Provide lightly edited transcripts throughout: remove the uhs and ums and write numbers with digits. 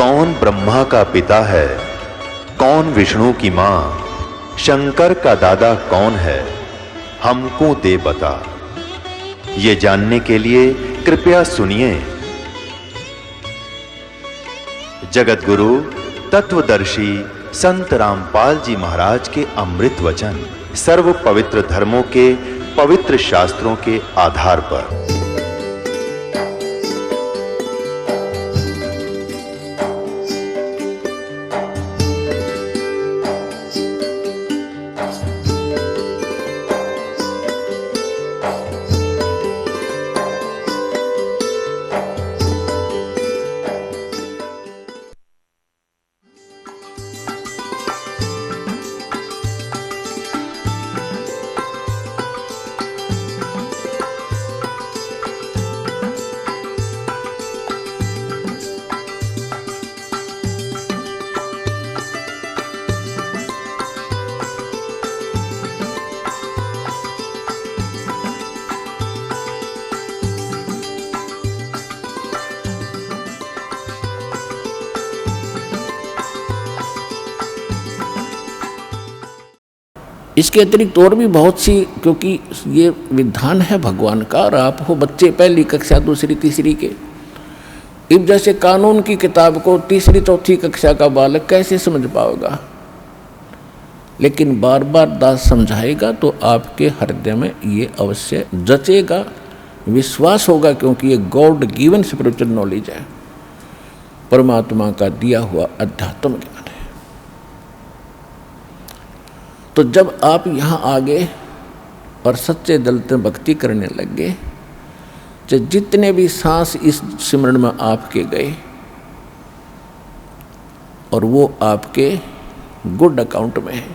कौन ब्रह्मा का पिता है, कौन विष्णु की मां, शंकर का दादा कौन है, हमको दे बता। ये जानने के लिए कृपया सुनिए। जगत गुरु तत्वदर्शी संत रामपाल जी महाराज के अमृत वचन सर्व पवित्र धर्मों के पवित्र शास्त्रों के आधार पर। इसके अतिरिक्त और भी बहुत सी, क्योंकि ये विधान है भगवान का, और आप हो बच्चे पहली कक्षा दूसरी तीसरी के, इब जैसे कानून की किताब को तीसरी चौथी कक्षा का बालक कैसे समझ पाएगा, लेकिन बार बार दास समझाएगा तो आपके हृदय में ये अवश्य जचेगा, विश्वास होगा, क्योंकि ये गॉड गिवन स्पिरिचुअल नॉलेज है, परमात्मा का दिया हुआ अध्यात्म ज्ञान है। तो जब आप यहाँ आ गए और सच्चे दिल से भक्ति करने लग गए, तो जितने भी सांस इस सिमरन में आपके गए और वो आपके गुड अकाउंट में है,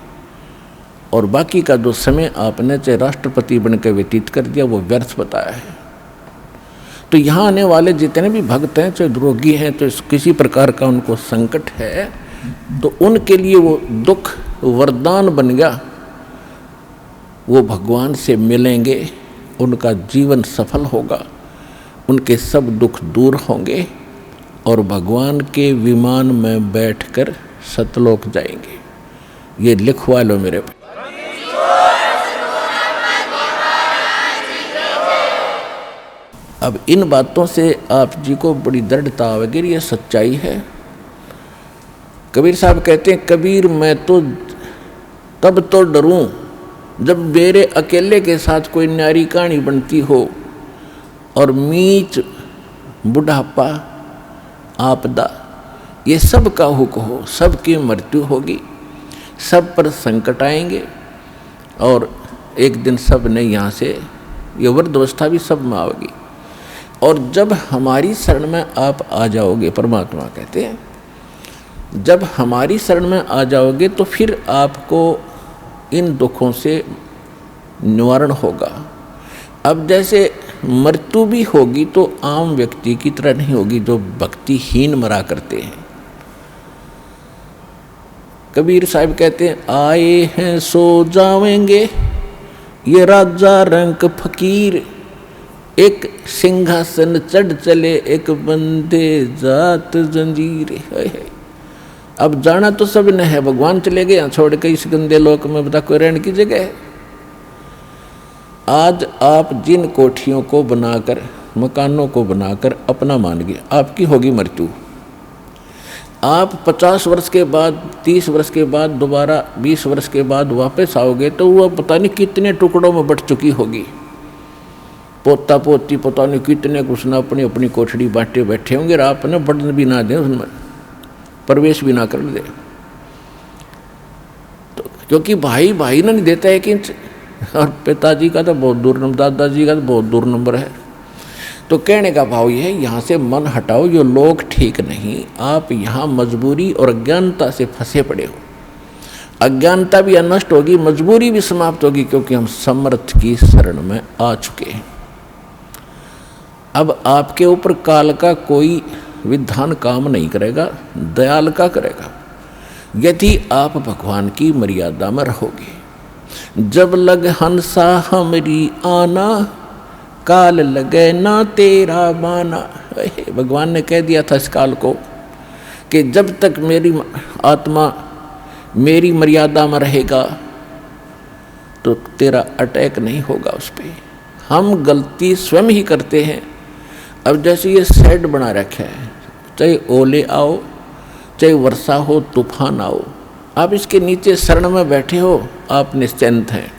और बाकी का जो समय आपने चाहे राष्ट्रपति बनकर व्यतीत कर दिया वो व्यर्थ बताया है। तो यहाँ आने वाले जितने भी भक्त हैं, चाहे रोगी हैं, तो किसी प्रकार का उनको संकट है, तो उनके लिए वो दुख वरदान बन गया। वो भगवान से मिलेंगे, उनका जीवन सफल होगा, उनके सब दुख दूर होंगे और भगवान के विमान में बैठकर सतलोक जाएंगे। ये लिखवा लो मेरे पे। अब इन बातों से आप जी को बड़ी दृढ़ता आवेगी, ये सच्चाई है। कबीर साहब कहते हैं, कबीर मैं तो तब तो डरूं जब मेरे अकेले के साथ कोई न्यारी कहानी बनती हो और मीच बुढ़ापा आपदा ये सब का हुक हो, सबकी मृत्यु होगी, सब पर संकट आएंगे और एक दिन सब ने यहाँ से ये वृद्धावस्था भी सब में आओगी। और जब हमारी शरण में आप आ जाओगे, परमात्मा कहते हैं जब हमारी शरण में आ जाओगे तो फिर आपको इन दुखों से निवारण होगा। अब जैसे मृत्यु भी होगी तो आम व्यक्ति की तरह नहीं होगी जो भक्तिहीन मरा करते हैं। कबीर साहब कहते हैं, आए हैं सो जावेंगे ये राजा रंक फकीर, एक सिंहासन चढ़ चले एक बंदे जात जंजीर। है अब जाना तो सब ने है, भगवान चले गए यहाँ छोड़ के इस गंदे लोक में, बता कोई रहने की जगह है। आज आप जिन कोठियों को बनाकर, मकानों को बनाकर अपना मान गए, आपकी होगी मृत्यु। आप 50 वर्ष के बाद, 30 वर्ष के बाद, दोबारा 20 वर्ष के बाद वापस आओगे तो वह पता नहीं कितने टुकड़ों में बट चुकी होगी। पोता पोती पता नहीं कितने कुछ ना अपनी अपनी कोठड़ी बांटे बैठे होंगे, और आपने बढ़न भी ना दें, उसमें प्रवेश भी ना कर दे। तो क्योंकि भाई भाई ना नहीं देता है कि, और पिताजी का तो बहुत दूर नंबर, दादाजी का तो बहुत दूर नंबर है। तो कहने का भाव ये है, यहाँ से मन हटाओ, ये लोग ठीक नहीं, आप यहाँ मजबूरी और अज्ञानता से फंसे पड़े हो। अज्ञानता भी नष्ट होगी, मजबूरी भी समाप्त होगी, क्योंकि हम समर्थ की शरण में आ चुके हैं। अब आपके ऊपर काल का कोई विधान काम नहीं करेगा, दयाल का करेगा, यदि आप भगवान की मर्यादा में रहोगे। जब लग हंसा हमरी आना, काल लगे ना तेरा बाना। भगवान ने कह दिया था इस काल को, कि जब तक मेरी आत्मा मेरी मर्यादा में रहेगा तो तेरा अटैक नहीं होगा उस पर। हम गलती स्वयं ही करते हैं। अब जैसे ये शेड बना रखा है, चाहे ओले आओ चाहे वर्षा हो तूफान आओ, आप इसके नीचे शरण में बैठे हो, आप निश्चिंत हैं।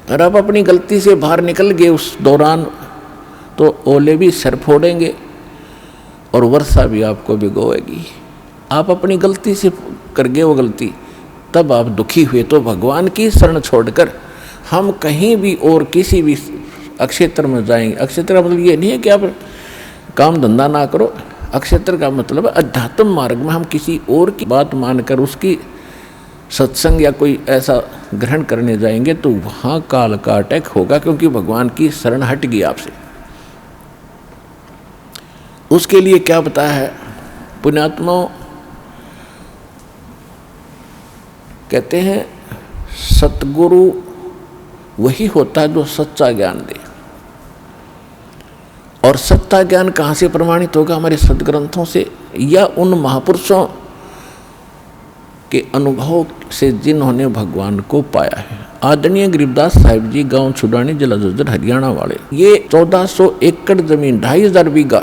और आप अपनी गलती से बाहर निकल गए उस दौरान तो ओले भी सर फोड़ेंगे और वर्षा भी आपको भिगोएगी। आप अपनी गलती से कर गए वो गलती, तब आप दुखी हुए। तो भगवान की शरण छोड़कर हम कहीं भी और किसी भी अक्षेत्र में जाएंगे। अक्षेत्र का मतलब ये नहीं है कि आप काम धंधा ना करो। अक्षेत्र का मतलब अध्यात्म मार्ग में हम किसी और की बात मानकर उसकी सत्संग या कोई ऐसा ग्रहण करने जाएंगे तो वहाँ काल का अटैक होगा, क्योंकि भगवान की शरण हट गई आपसे। उसके लिए क्या बताया है पुण्यात्माओं? कहते हैं सतगुरु वही होता है जो सच्चा ज्ञान दे। और सच्चा ज्ञान कहाँ से प्रमाणित होगा? हमारे सदग्रंथों से या उन महापुरुषों के अनुभव से जिन्होंने भगवान को पाया है। आदरणीय गरीबदास साहिब जी गांव छुडानी जिला झज्जर हरियाणा वाले, ये 1400 एकड़ जमीन 2500 बीघा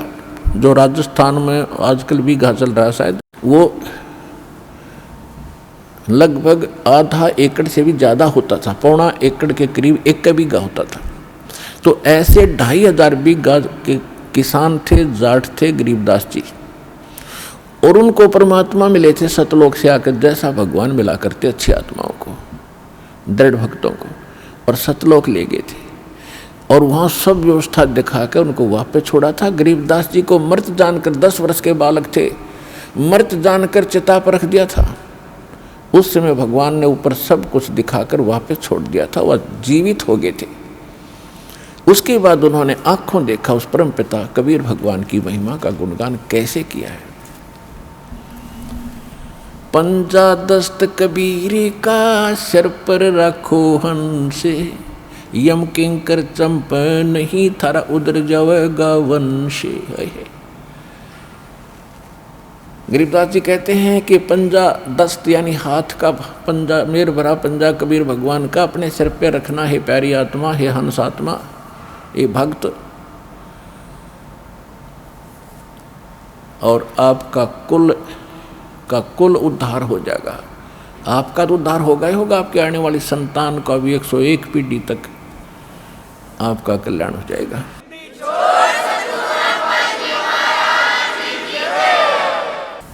जो राजस्थान में आजकल बीघा चल रहा है शायद, वो लगभग आधा एकड़ से भी ज़्यादा होता था, पौना एकड़ के करीब 1 बीघा होता था। तो ऐसे 2500 बीघा के किसान थे, जाट थे गरीबदास जी, और उनको परमात्मा मिले थे सतलोक से आकर, जैसा भगवान मिला करते अच्छी आत्माओं को, दृढ़ भक्तों को, और सतलोक ले गए थे। और वहाँ सब व्यवस्था दिखाकर उनको वापस छोड़ा था। गरीबदास जी को मृत जानकर, 10 वर्ष के बालक थे, मृत जानकर चिता पर रख दिया था। उस समय भगवान ने ऊपर सब कुछ दिखाकर वापस छोड़ दिया था, वह जीवित हो गए थे। उसके बाद उन्होंने आंखों देखा उस परम पिता कबीर भगवान की महिमा का गुणगान कैसे किया है। पंजा दस्त कबीर का सिर पर रखो हंसे, यम किंकर चंप नहीं थारा उधर जावेगा वंशे। गरीबदास जी कहते हैं कि पंजा दस्त यानी हाथ का पंजा, मेर भरा पंजा कबीर भगवान का अपने सिर पे रखना है प्यारी आत्मा, हे हंस आत्मा, ये भक्त, और आपका कुल उद्धार हो जाएगा। आपका तो उद्धार होगा ही होगा, आपके आने वाली संतान का भी 101 पीढ़ी तक आपका कल्याण हो जाएगा।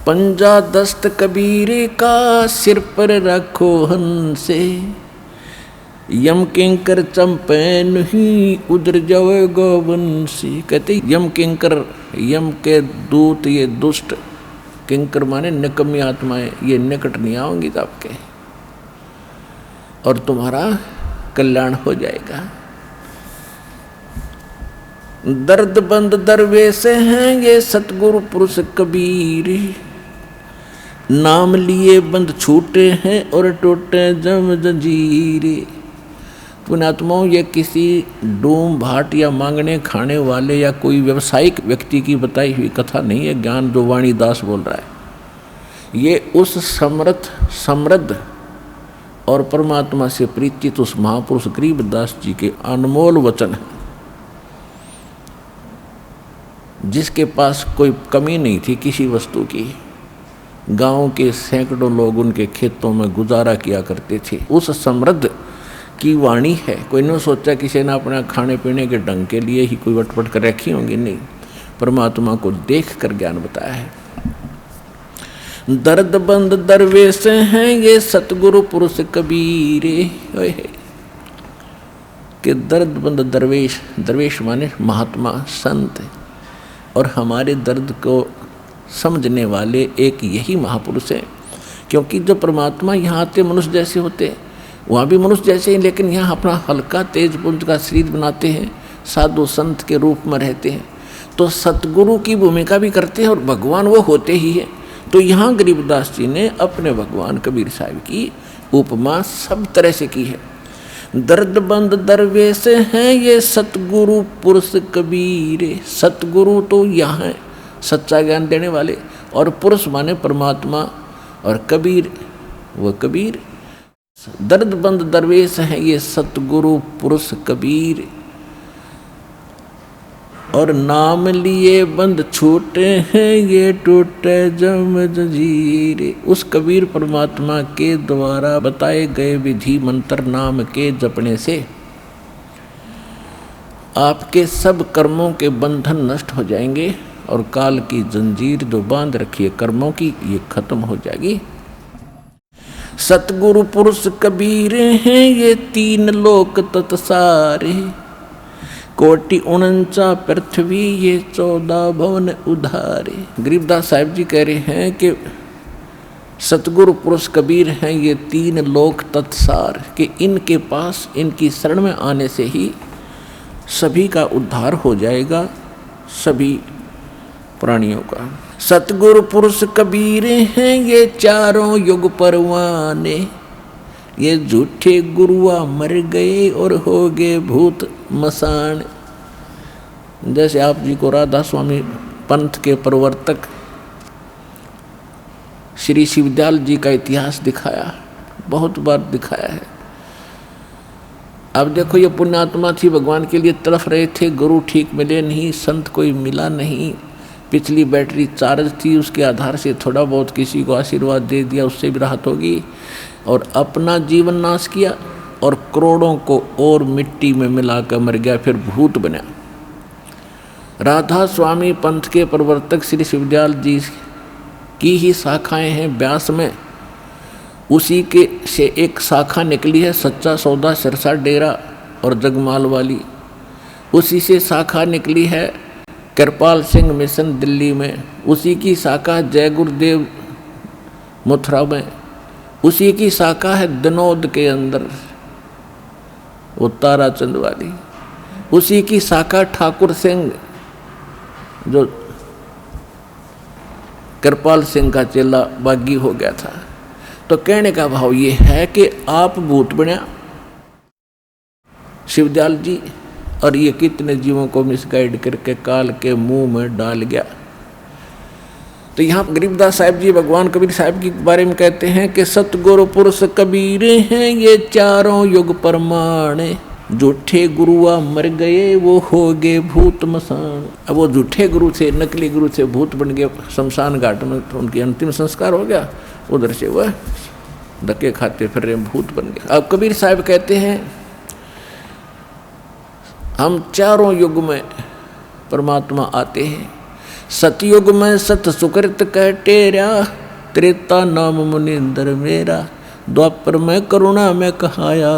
पंजा दस्त कबीर का सिर पर रखो हंसे, यम किंकर चंपे नहीं उधर जावेगा वंशी। कहते यम किंकर, यम के दूत, ये दुष्ट, किंकर माने निकम्मी आत्माएं, ये निकट नहीं आएंगी तो आपके, और तुम्हारा कल्याण हो जाएगा। दर्द बंद दरवेश हैं ये सतगुरु पुरुष कबीर, नाम लिए बंद छूटे हैं और टूटे जम जंजीरे। पुण्यात्माओं, ये किसी डूम भाट या मांगने खाने वाले या कोई व्यवसायिक व्यक्ति की बताई हुई कथा नहीं है, ज्ञान जो वाणीदास बोल रहा है। ये उस समृद्ध और परमात्मा से प्रीतित उस महापुरुष गरीबदास जी के अनमोल वचन है, जिसके पास कोई कमी नहीं थी किसी वस्तु की। गांव के सैकड़ों लोग उनके खेतों में गुजारा किया करते थे। उस समृद्ध की वाणी है। कोई न सोचा किसी ने अपना खाने पीने के ढंग के लिए ही कोई वटपट कर रखी होंगी, नहीं, परमात्मा को देख कर ज्ञान बताया है। दर्द बंद दरवेश हैं ये सतगुरु पुरुष कबीरे, कि दर्द बंद दरवेश, दरवेश माने महात्मा संत, और हमारे दर्द को समझने वाले एक यही महापुरुष है। क्योंकि जो परमात्मा यहाँ आते मनुष्य जैसे होते, वहाँ भी मनुष्य जैसे ही, लेकिन यहाँ अपना हल्का तेज पुंज का शरीर बनाते हैं, साधु संत के रूप में रहते हैं, तो सतगुरु की भूमिका भी करते हैं और भगवान वो होते ही है। तो यहाँ गरीबदास जी ने अपने भगवान कबीर साहब की उपमा सब तरह से की है। दर्द बंद दरवेश हैं ये सतगुरु पुरुष कबीर। सतगुरु तो यहाँ है, सच्चा ज्ञान देने वाले, और पुरुष माने परमात्मा, और कबीर वो कबीर। दर्दबंद दरवेश हैं ये सतगुरु पुरुष कबीर, और नाम लिए बंद छूटे हैं ये टूटे जम जंजीर। उस कबीर परमात्मा के द्वारा बताए गए विधि मंत्र नाम के जपने से आपके सब कर्मों के बंधन नष्ट हो जाएंगे, और काल की जंजीर जो बांध रखी है कर्मों की, ये खत्म हो जाएगी। सतगुरु पुरुष कबीर हैं ये 3 लोक तत्सारे, कोटि 49 पृथ्वी ये 14 भवन उधारे। गरीबदास साहिब जी कह रहे हैं कि सतगुरु पुरुष कबीर हैं ये 3 लोक तत्सार, कि इनके पास इनकी शरण में आने से ही सभी का उद्धार हो जाएगा, सभी प्राणियों का। सतगुरु पुरुष कबीर हैं ये 4 युग परवाने, ये झूठे गुरुआ मर गए और हो गए भूत मसान। जैसे आप जी को राधा स्वामी पंथ के प्रवर्तक श्री शिवदयाल जी का इतिहास दिखाया, बहुत बार दिखाया है। अब देखो ये पुण्यात्मा थी, भगवान के लिए तड़फ रहे थे, गुरु ठीक मिले नहीं, संत कोई मिला नहीं, पिछली बैटरी चार्ज थी, उसके आधार से थोड़ा बहुत किसी को आशीर्वाद दे दिया, उससे भी राहत होगी, और अपना जीवन नाश किया और करोड़ों को और मिट्टी में मिलाकर मर गया, फिर भूत बना। राधा स्वामी पंथ के प्रवर्तक श्री शिवदयाल जी की ही शाखाएं हैं व्यास में, उसी के से एक शाखा निकली है सच्चा सौदा सिरसा डेरा और जगमाल वाली, उसी से शाखा निकली है कृपाल सिंह मिशन दिल्ली में, उसी की शाखा जय गुरुदेव मथुरा में, उसी की शाखा है दिनोद के अंदर वो ताराचंद वाली, उसी की शाखा ठाकुर सिंह जो कृपाल सिंह का चेला बागी हो गया था। तो कहने का भाव ये है कि आप भूत बना शिवदयाल जी, और ये कितने जीवों को मिसगाइड करके काल के मुंह में डाल गया। तो यहाँ गरीबदास साहिब जी भगवान कबीर साहिब के बारे में कहते हैं कि सतगुरु पुरुष कबीर हैं ये 4 युग प्रमाण, झूठे गुरुआ मर गए वो हो गए भूत मसान। अब वो झूठे गुरु थे, नकली गुरु थे, भूत बन गए शमशान घाट में, तो उनकी अंतिम संस्कार हो गया, उधर से वह धक्के खाते फिर रहे भूत बन गए। अब कबीर साहब कहते हैं हम 4 युग में परमात्मा आते हैं। सतयुग में सत सुकृत कह टेरा, त्रेता नाम मुनिंदर मेरा, द्वापर में करुणा में कहाया,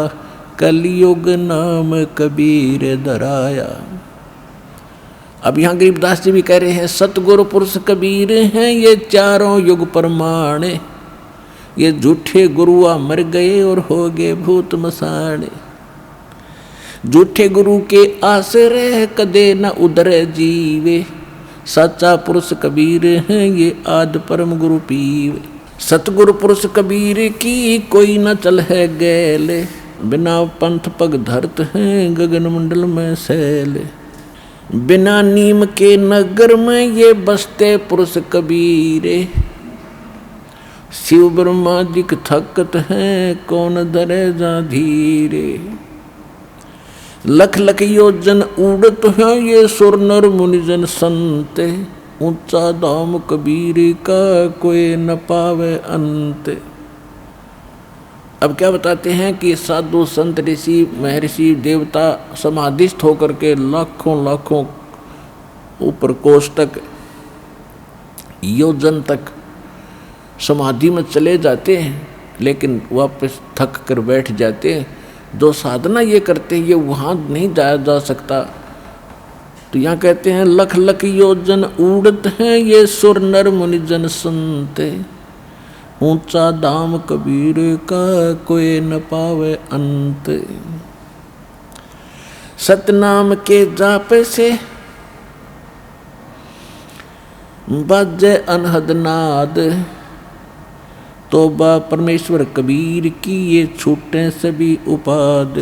कलयुग नाम कबीर धराया। अब यहाँ गरीबदास जी भी कह रहे हैं सतगुरु पुरुष कबीर हैं ये 4 युग प्रमाण, ये झूठे गुरुआ मर गए और हो गए भूत मसान। झूठे गुरु के आश्रय कदे न उधर जीवे, सच्चा पुरुष कबीर हैं ये आदि परम गुरु पीवे। सतगुरु पुरुष कबीर की कोई न चल है गैले, बिना पंथ पग धरत हैं गगन मंडल में सैले। बिना नीम के नगर में ये बसते पुरुष कबीरे, शिव ब्रह्मा दिख थकत हैं कौन धरे जा धीरे। लख लख योजन उड़त हैं ये सुर नर मुनिजन संत, ऊंचा धाम कबीर का कोई न पावे अंत। अब क्या बताते हैं कि साधु संत ऋषि महर्षि देवता समाधिस्थ होकर के लाखों लाखों ऊपर कोष तक योजन तक समाधि में चले जाते हैं, लेकिन वापस थक कर बैठ जाते हैं। जो साधना ये करते हैं ये वहाँ नहीं जाया जा सकता। तो यहाँ कहते हैं लख लख योजन उड़त हैं ये सुर नर मुनिजन संत, ऊंचा धाम कबीर का कोई न पावे अंत। सतनाम के जाप से बाजे अनहद नाद, तोबा परमेश्वर कबीर की ये छूटे सभी उपाद।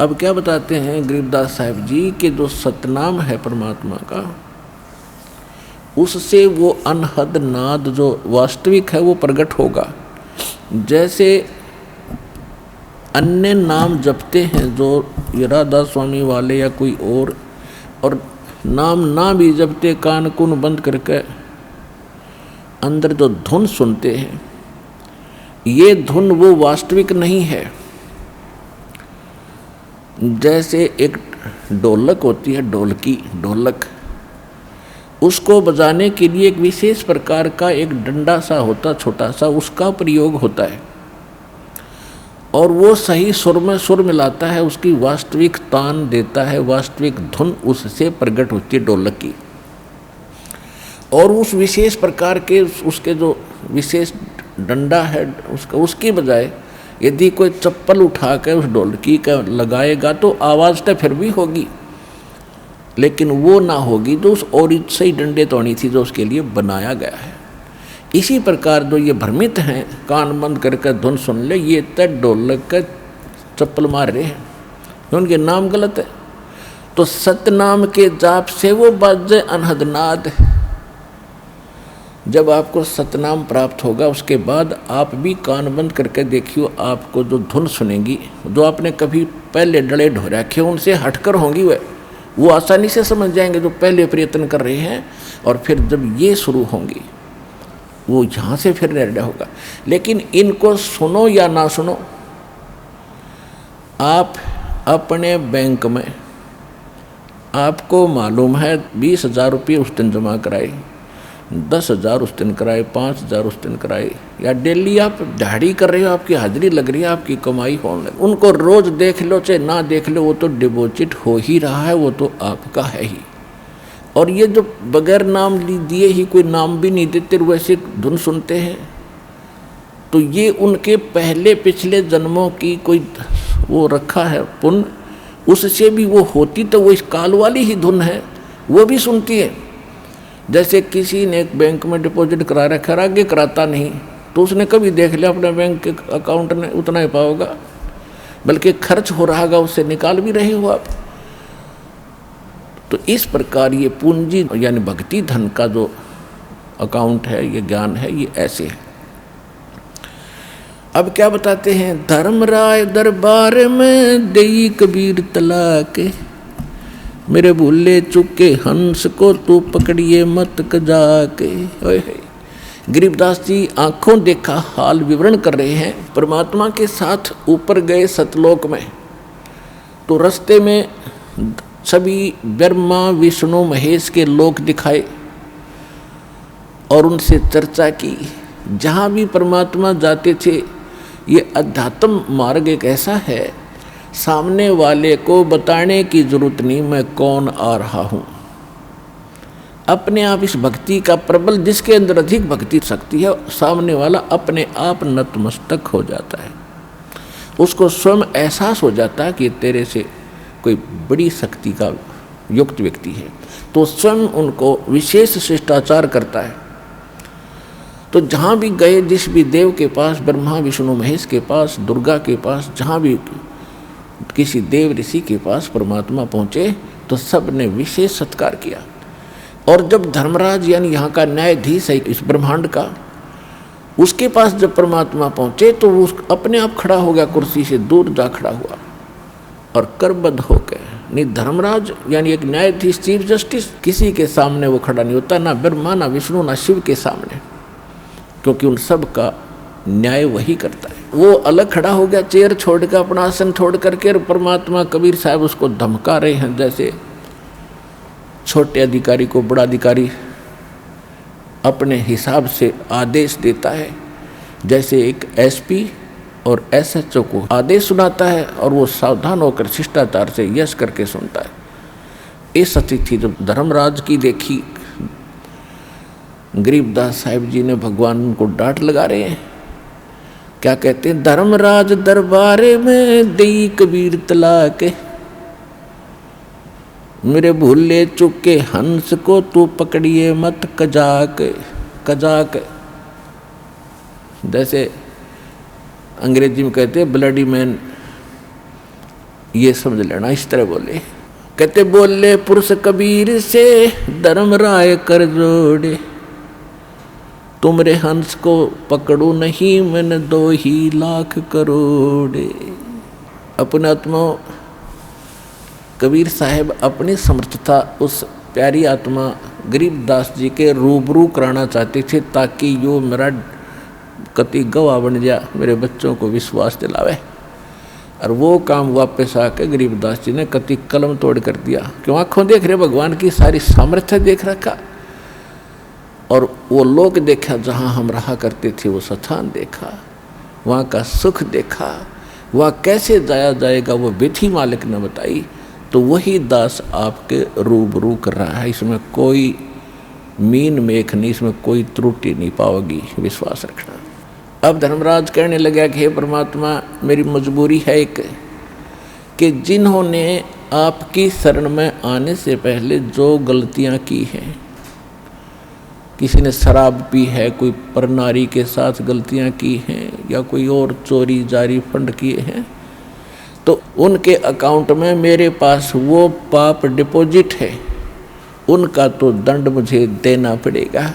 अब क्या बताते हैं गरीबदास साहिब जी कि जो सतनाम है परमात्मा का, उससे वो अनहद नाद जो वास्तविक है वो प्रकट होगा। जैसे अन्य नाम जपते हैं जो ये राधा स्वामी वाले या कोई और नाम ना भी जपते, कान कुन बंद करके अंदर जो धुन सुनते हैं, ये धुन वो वास्तविक नहीं है। जैसे एक ढोलक होती है, ढोलक, उसको बजाने के लिए एक विशेष प्रकार का एक डंडा सा होता, छोटा सा, उसका प्रयोग होता है और वो सही सुर में सुर मिलाता है, उसकी वास्तविक तान देता है, वास्तविक धुन उससे प्रकट होती है ढोलक की। और उस विशेष प्रकार के उसके जो विशेष डंडा है उसकी बजाय यदि कोई चप्पल उठा कर उस ढोलकी का लगाएगा तो आवाज़ तो फिर भी होगी, लेकिन वो ना होगी जो उस और सही डंडे तोड़ी थी जो उसके लिए बनाया गया है। इसी प्रकार जो ये भ्रमित हैं, कान बंद करके धुन सुन ले, ये तय ढोलक का चप्पल मार रहे हैं, उनके नाम गलत है। तो सतनाम के जाप से वो बाजे अनहदनाद। जब आपको सतनाम प्राप्त होगा उसके बाद आप भी कान बंद करके देखियो, आपको जो धुन सुनेंगी, जो आपने कभी पहले डले ढो रखे उनसे हटकर होंगी, वो आसानी से समझ जाएंगे जो पहले प्रयत्न कर रहे हैं। और फिर जब ये शुरू होंगी वो यहाँ से फिर निर्णय होगा। लेकिन इनको सुनो या ना सुनो, आप अपने बैंक में आपको मालूम है 20,000 रुपये उस दिन जमा कराए, 10,000 उस दिन कराए, 5,000 उस दिन कराए, या डेली आप दिहाड़ी कर रहे हो, आपकी हाजिरी लग रही है, आपकी कमाई होने लगी, उनको रोज देख लो चाहे ना देख लो, वो तो डिपॉजिट हो ही रहा है, वो तो आपका है ही। और ये जो बगैर नाम दिए ही, कोई नाम भी नहीं देते, वैसे धुन सुनते हैं, तो ये उनके पहले पिछले जन्मों की कोई वो रखा है पुण्य, उससे भी वो होती तो वो इस काल वाली ही धुन है, वो भी सुनती है। जैसे किसी ने एक बैंक में डिपॉजिट करा रखा है, आगे कराता नहीं, तो उसने कभी देख लिया अपने बैंक के अकाउंट में उतना ही पाओगा, बल्कि खर्च हो रहा होगा, उससे निकाल भी रहे हो आप। तो इस प्रकार ये पूंजी यानी भक्ति धन का जो अकाउंट है, ये ज्ञान है, ये ऐसे है। अब क्या बताते हैं, धर्मराय दरबार में देई कबीर तलाक, मेरे भूले चुके हंस को तू पकड़िए मत कजाके। गरीबदास जी आंखों देखा हाल विवरण कर रहे हैं। परमात्मा के साथ ऊपर गए सतलोक में, तो रास्ते में सभी ब्रह्मा विष्णु महेश के लोक दिखाए और उनसे चर्चा की। जहाँ भी परमात्मा जाते थे, ये अध्यात्म मार्ग एक ऐसा है, सामने वाले को बताने की जरूरत नहीं मैं कौन आ रहा हूँ। अपने आप इस भक्ति का प्रबल, जिसके अंदर अधिक भक्ति शक्ति है, सामने वाला अपने आप नतमस्तक हो जाता है, उसको स्वयं एहसास हो जाता है कि तेरे से कोई बड़ी शक्ति का युक्त व्यक्ति है, तो स्वयं उनको विशेष शिष्टाचार करता है। तो जहाँ भी गए, जिस भी देव के पास, ब्रह्मा विष्णु महेश के पास, दुर्गा के पास, जहाँ भी किसी देव ऋषि के पास परमात्मा पहुँचे तो सब ने विशेष सत्कार किया। और जब धर्मराज यानी यहाँ का न्यायाधीश है इस ब्रह्मांड का, उसके पास जब परमात्मा पहुँचे तो वो अपने आप खड़ा हो गया, कुर्सी से दूर जा खड़ा हुआ और करबद्ध होकर। नहीं, धर्मराज यानी एक न्यायाधीश, चीफ जस्टिस, किसी के सामने वो खड़ा नहीं होता, ना ब्रह्मा ना विष्णु ना शिव के सामने, क्योंकि उन सब का न्याय वही करता है। वो अलग खड़ा हो गया, चेयर छोड़कर, अपना आसन छोड़ करके, और परमात्मा कबीर साहब उसको धमका रहे हैं, जैसे छोटे अधिकारी को बड़ा अधिकारी अपने हिसाब से आदेश देता है, जैसे एक एसपी और एसएचओ को आदेश सुनाता है और वो सावधान होकर शिष्टाचार से यश करके सुनता है। इस स्थिति जब धर्मराज की देखी, गरीबदास साहिब जी ने भगवान को डांट लगा रहे हैं। क्या कहते हैं, धर्मराज दरबारे में देई कबीर तलाक, मेरे भूले चुके हंस को तू पकड़िए मत कजाक। कजाक जैसे अंग्रेजी में कहते हैं ब्लडी मैन, ये समझ लेना, इस तरह बोले। कहते बोले पुरुष कबीर से धर्म राय कर जोड़े, तुमरे हंस को पकड़ू नहीं मैंने 2 ही लाख करोड़े। अपने आत्मा कबीर साहब अपनी समर्थता उस प्यारी आत्मा गरीबदास जी के रूबरू कराना चाहते थे, ताकि यो मेरा कति गवाह बन जा, मेरे बच्चों को विश्वास दिलावे। और वो काम वापस आके गरीबदास जी ने कति कलम तोड़ कर दिया। क्यों? आंखों देख रहे भगवान की सारी सामर्थ्य देख रखा, और वो लोग देखा जहाँ हम रहा करते थे, वो स्थान देखा, वहाँ का सुख देखा, वहाँ कैसे जाया जाएगा वो विधि मालिक ने बताई। तो वही दास आपके रूबरू कर रहा है, इसमें कोई मीन मेख नहीं, इसमें कोई त्रुटि नहीं पाओगी, विश्वास रखना। अब धर्मराज कहने लगा कि हे परमात्मा, मेरी मजबूरी है एक, कि जिन्होंने आपकी शरण में आने से पहले जो गलतियां की हैं, किसी ने शराब पी है, कोई परनारी के साथ गलतियां की हैं, या कोई और चोरी जारी फंड किए हैं, तो उनके अकाउंट में मेरे पास वो पाप डिपॉजिट है, उनका तो दंड मुझे देना पड़ेगा,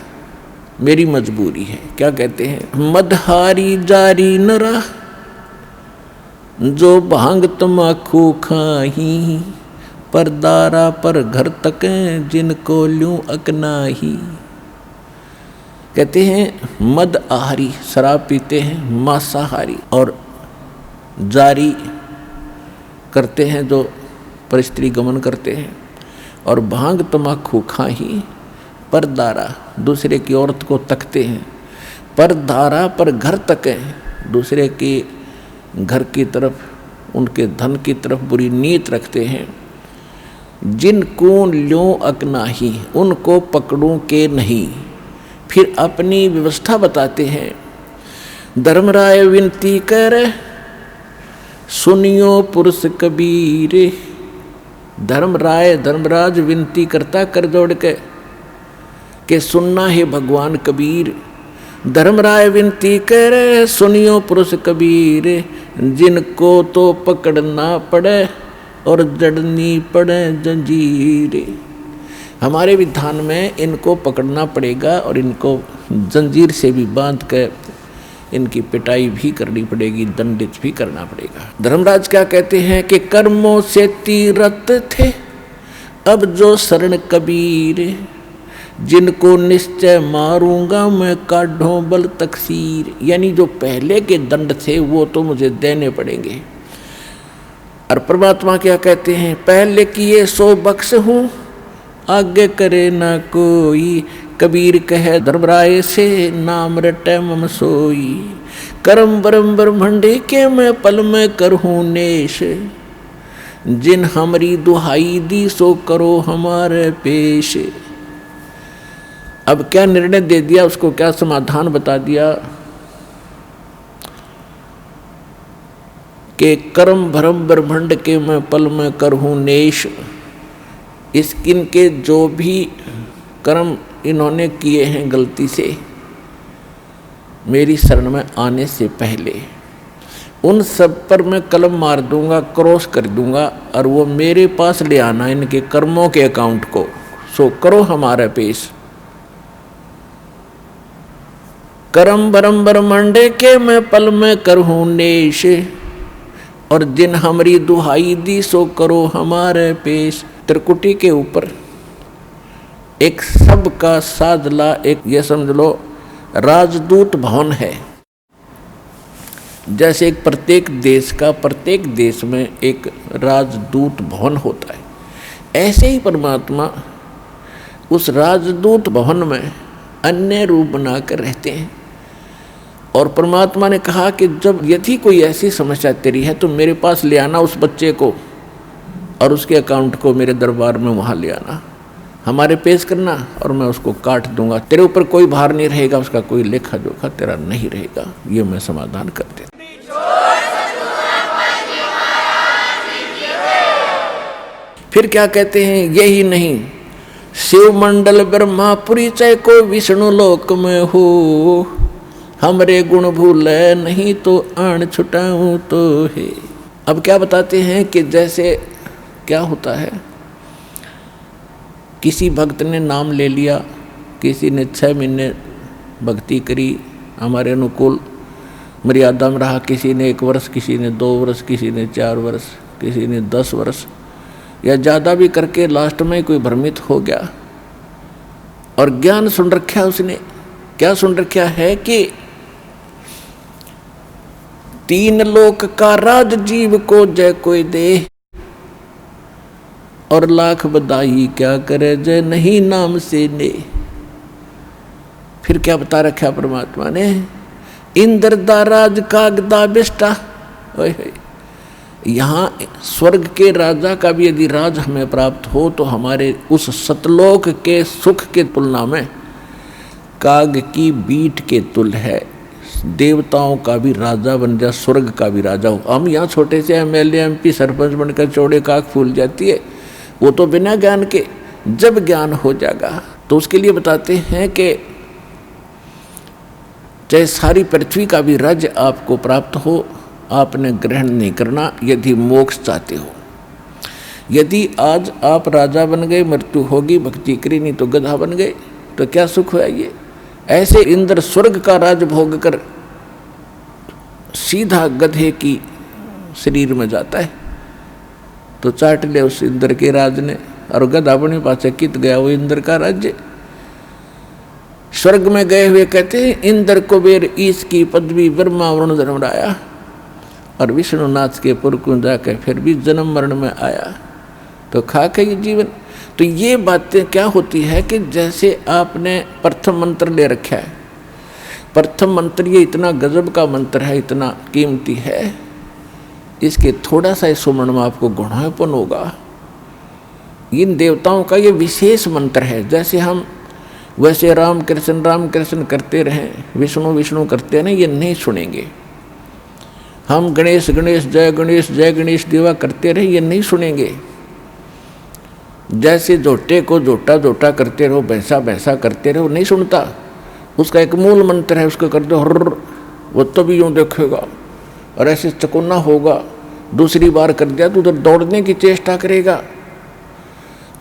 मेरी मजबूरी है। क्या कहते हैं? मदहारी जारी न रहा, जो भांग तमाकू खाही, पर दारा पर घर तक जिनको ल्यूं अकनाही। कहते हैं मद आहारी शराब पीते हैं, मांसाहारी, और जारी करते हैं जो परिस्त्री गमन करते हैं, और भांग तमाकू खाही, पर दारा दूसरे की औरत को तकते हैं, पर दारा पर घर तक है, दूसरे के घर की तरफ, उनके धन की तरफ बुरी नीयत रखते हैं। जिनको ल्यों अकनाही, उनको पकड़ूं के नहीं। फिर अपनी व्यवस्था बताते हैं। धर्मराय विनती कर सुनियो पुरुष कबीर। धर्मराज विनती करता कर जोड़ के सुनना है भगवान कबीर। धर्मराय विनती करे सुनियो पुरुष कबीर, जिनको तो पकड़ना पड़े और जड़नी पड़े जंजीर। हमारे विधान में इनको पकड़ना पड़ेगा और इनको जंजीर से भी बांध कर इनकी पिटाई भी करनी पड़ेगी, दंडित भी करना पड़ेगा। धर्मराज क्या कहते हैं कि कर्मों से तीरथ थे अब जो शरण कबीर, जिनको निश्चय मारूंगा मैं काढ़ों बल तकसीर। यानी जो पहले के दंड थे वो तो मुझे देने पड़ेंगे। और परमात्मा क्या कहते हैं? पहले किए सो बख्श हूँ आगे करे ना कोई, कबीर कहे धर्मराय से नाम रटे मम सोई। करम बरम ब्रह्मंडे के मैं पल में करहूँ नेश, जिन हमारी दुहाई दी सो करो हमारे पेश। अब क्या निर्णय दे दिया, उसको क्या समाधान बता दिया कि कर्म भरम ब्रह्मंड के मैं पल में करहूँ नेश। इनके जो भी कर्म इन्होंने किए हैं गलती से मेरी शरण में आने से पहले, उन सब पर मैं कलम मार दूंगा, क्रॉस कर दूंगा, और वो मेरे पास ले आना इनके कर्मों के अकाउंट को। सो करो हमारा पेश। करम बरम ब्रह्मंडे के मैं पल में करहूँ नेश, और जिन हमारी दुहाई दी सो करो हमारे पेश। त्रिकुटी के ऊपर एक सबका सादला, एक ये समझ लो राजदूत भवन है। जैसे एक प्रत्येक देश का, प्रत्येक देश में एक राजदूत भवन होता है, ऐसे ही परमात्मा उस राजदूत भवन में अन्य रूप बनाकर रहते हैं। और परमात्मा ने कहा कि जब यदि कोई ऐसी समस्या तेरी है तो मेरे पास ले आना उस बच्चे को, और उसके अकाउंट को मेरे दरबार में वहाँ ले आना, हमारे पेश करना, और मैं उसको काट दूंगा। तेरे ऊपर कोई भार नहीं रहेगा, उसका कोई लेखा जोखा तेरा नहीं रहेगा। ये मैं समाधान कर देता। फिर क्या कहते हैं? यही नहीं, शिव मंडल ब्रह्मापुरी चय को विष्णु लोक में हो, हमरे गुण भूले नहीं तो आन छुटाऊं तो है। अब क्या बताते हैं कि जैसे क्या होता है किसी भक्त ने नाम ले लिया, किसी ने 6 महीने भक्ति करी, हमारे अनुकूल मर्यादा में रहा, किसी ने 1 वर्ष, किसी ने 2 वर्ष, किसी ने 4 वर्ष, किसी ने 10 वर्ष या ज़्यादा भी करके लास्ट में कोई भ्रमित हो गया और ज्ञान सुन रखा उसने। क्या सुन रखा है कि 3 लोक का राज जीव को जय कोई दे, और लाख बधाई क्या करे जय नहीं नाम से ने। फिर क्या बता रखा परमात्मा ने, इंद्र दा राज कागदा बेष्टा। यहाँ स्वर्ग के राजा का भी यदि राज हमें प्राप्त हो तो हमारे उस सतलोक के सुख के तुलना में काग की बीट के तुल्य है। देवताओं का भी राजा बन जा, स्वर्ग का भी राजा हो। हम यहाँ छोटे से MLA MP सरपंच बनकर चौड़े काक फूल जाती है, वो तो बिना ज्ञान के। जब ज्ञान हो जाएगा तो उसके लिए बताते हैं कि चाहे सारी पृथ्वी का भी राज्य आपको प्राप्त हो, आपने ग्रहण नहीं करना यदि मोक्ष चाहते हो। यदि आज आप राजा बन गए, मृत्यु होगी, भक्ति करी नहीं तो गधा बन गए, तो क्या सुख हुआ ये। ऐसे इंद्र स्वर्ग का राज भोग कर सीधा गधे की शरीर में जाता है, तो चाट ले उस इंद्र के राज ने, और गधा बने पाछे कित गया वो इंद्र का राज्य। स्वर्ग में गए हुए कहते हैं, इंद्र कुबेर ईश की पदवी ब्रह्मा वरुण धर्मराया, और विष्णुनाथ के पुर को जाकर फिर भी जन्म मरण में आया, तो खाक है ये जीवन। तो ये बातें क्या होती है कि जैसे आपने प्रथम मंत्र ले रखा है, प्रथम मंत्र ये इतना गजब का मंत्र है, इतना कीमती है, इसके थोड़ा सा सुमरण में आपको गुणापन होगा। इन देवताओं का ये विशेष मंत्र है। जैसे हम वैसे राम कृष्ण करते रहें, विष्णु विष्णु करते रहें, ये नहीं सुनेंगे। हम गणेश गणेश जय गणेश देवा करते रहे, ये नहीं सुनेंगे। जैसे जोटे को जोटा जोटा करते रहो, भैंसा भैंसा करते रहो, नहीं सुनता। उसका एक मूल मंत्र है, उसको कर दो हर्र, वो तो भी यूँ देखेगा, और ऐसे चकोना होगा। दूसरी बार कर दिया तो उधर दौड़ने की चेष्टा करेगा।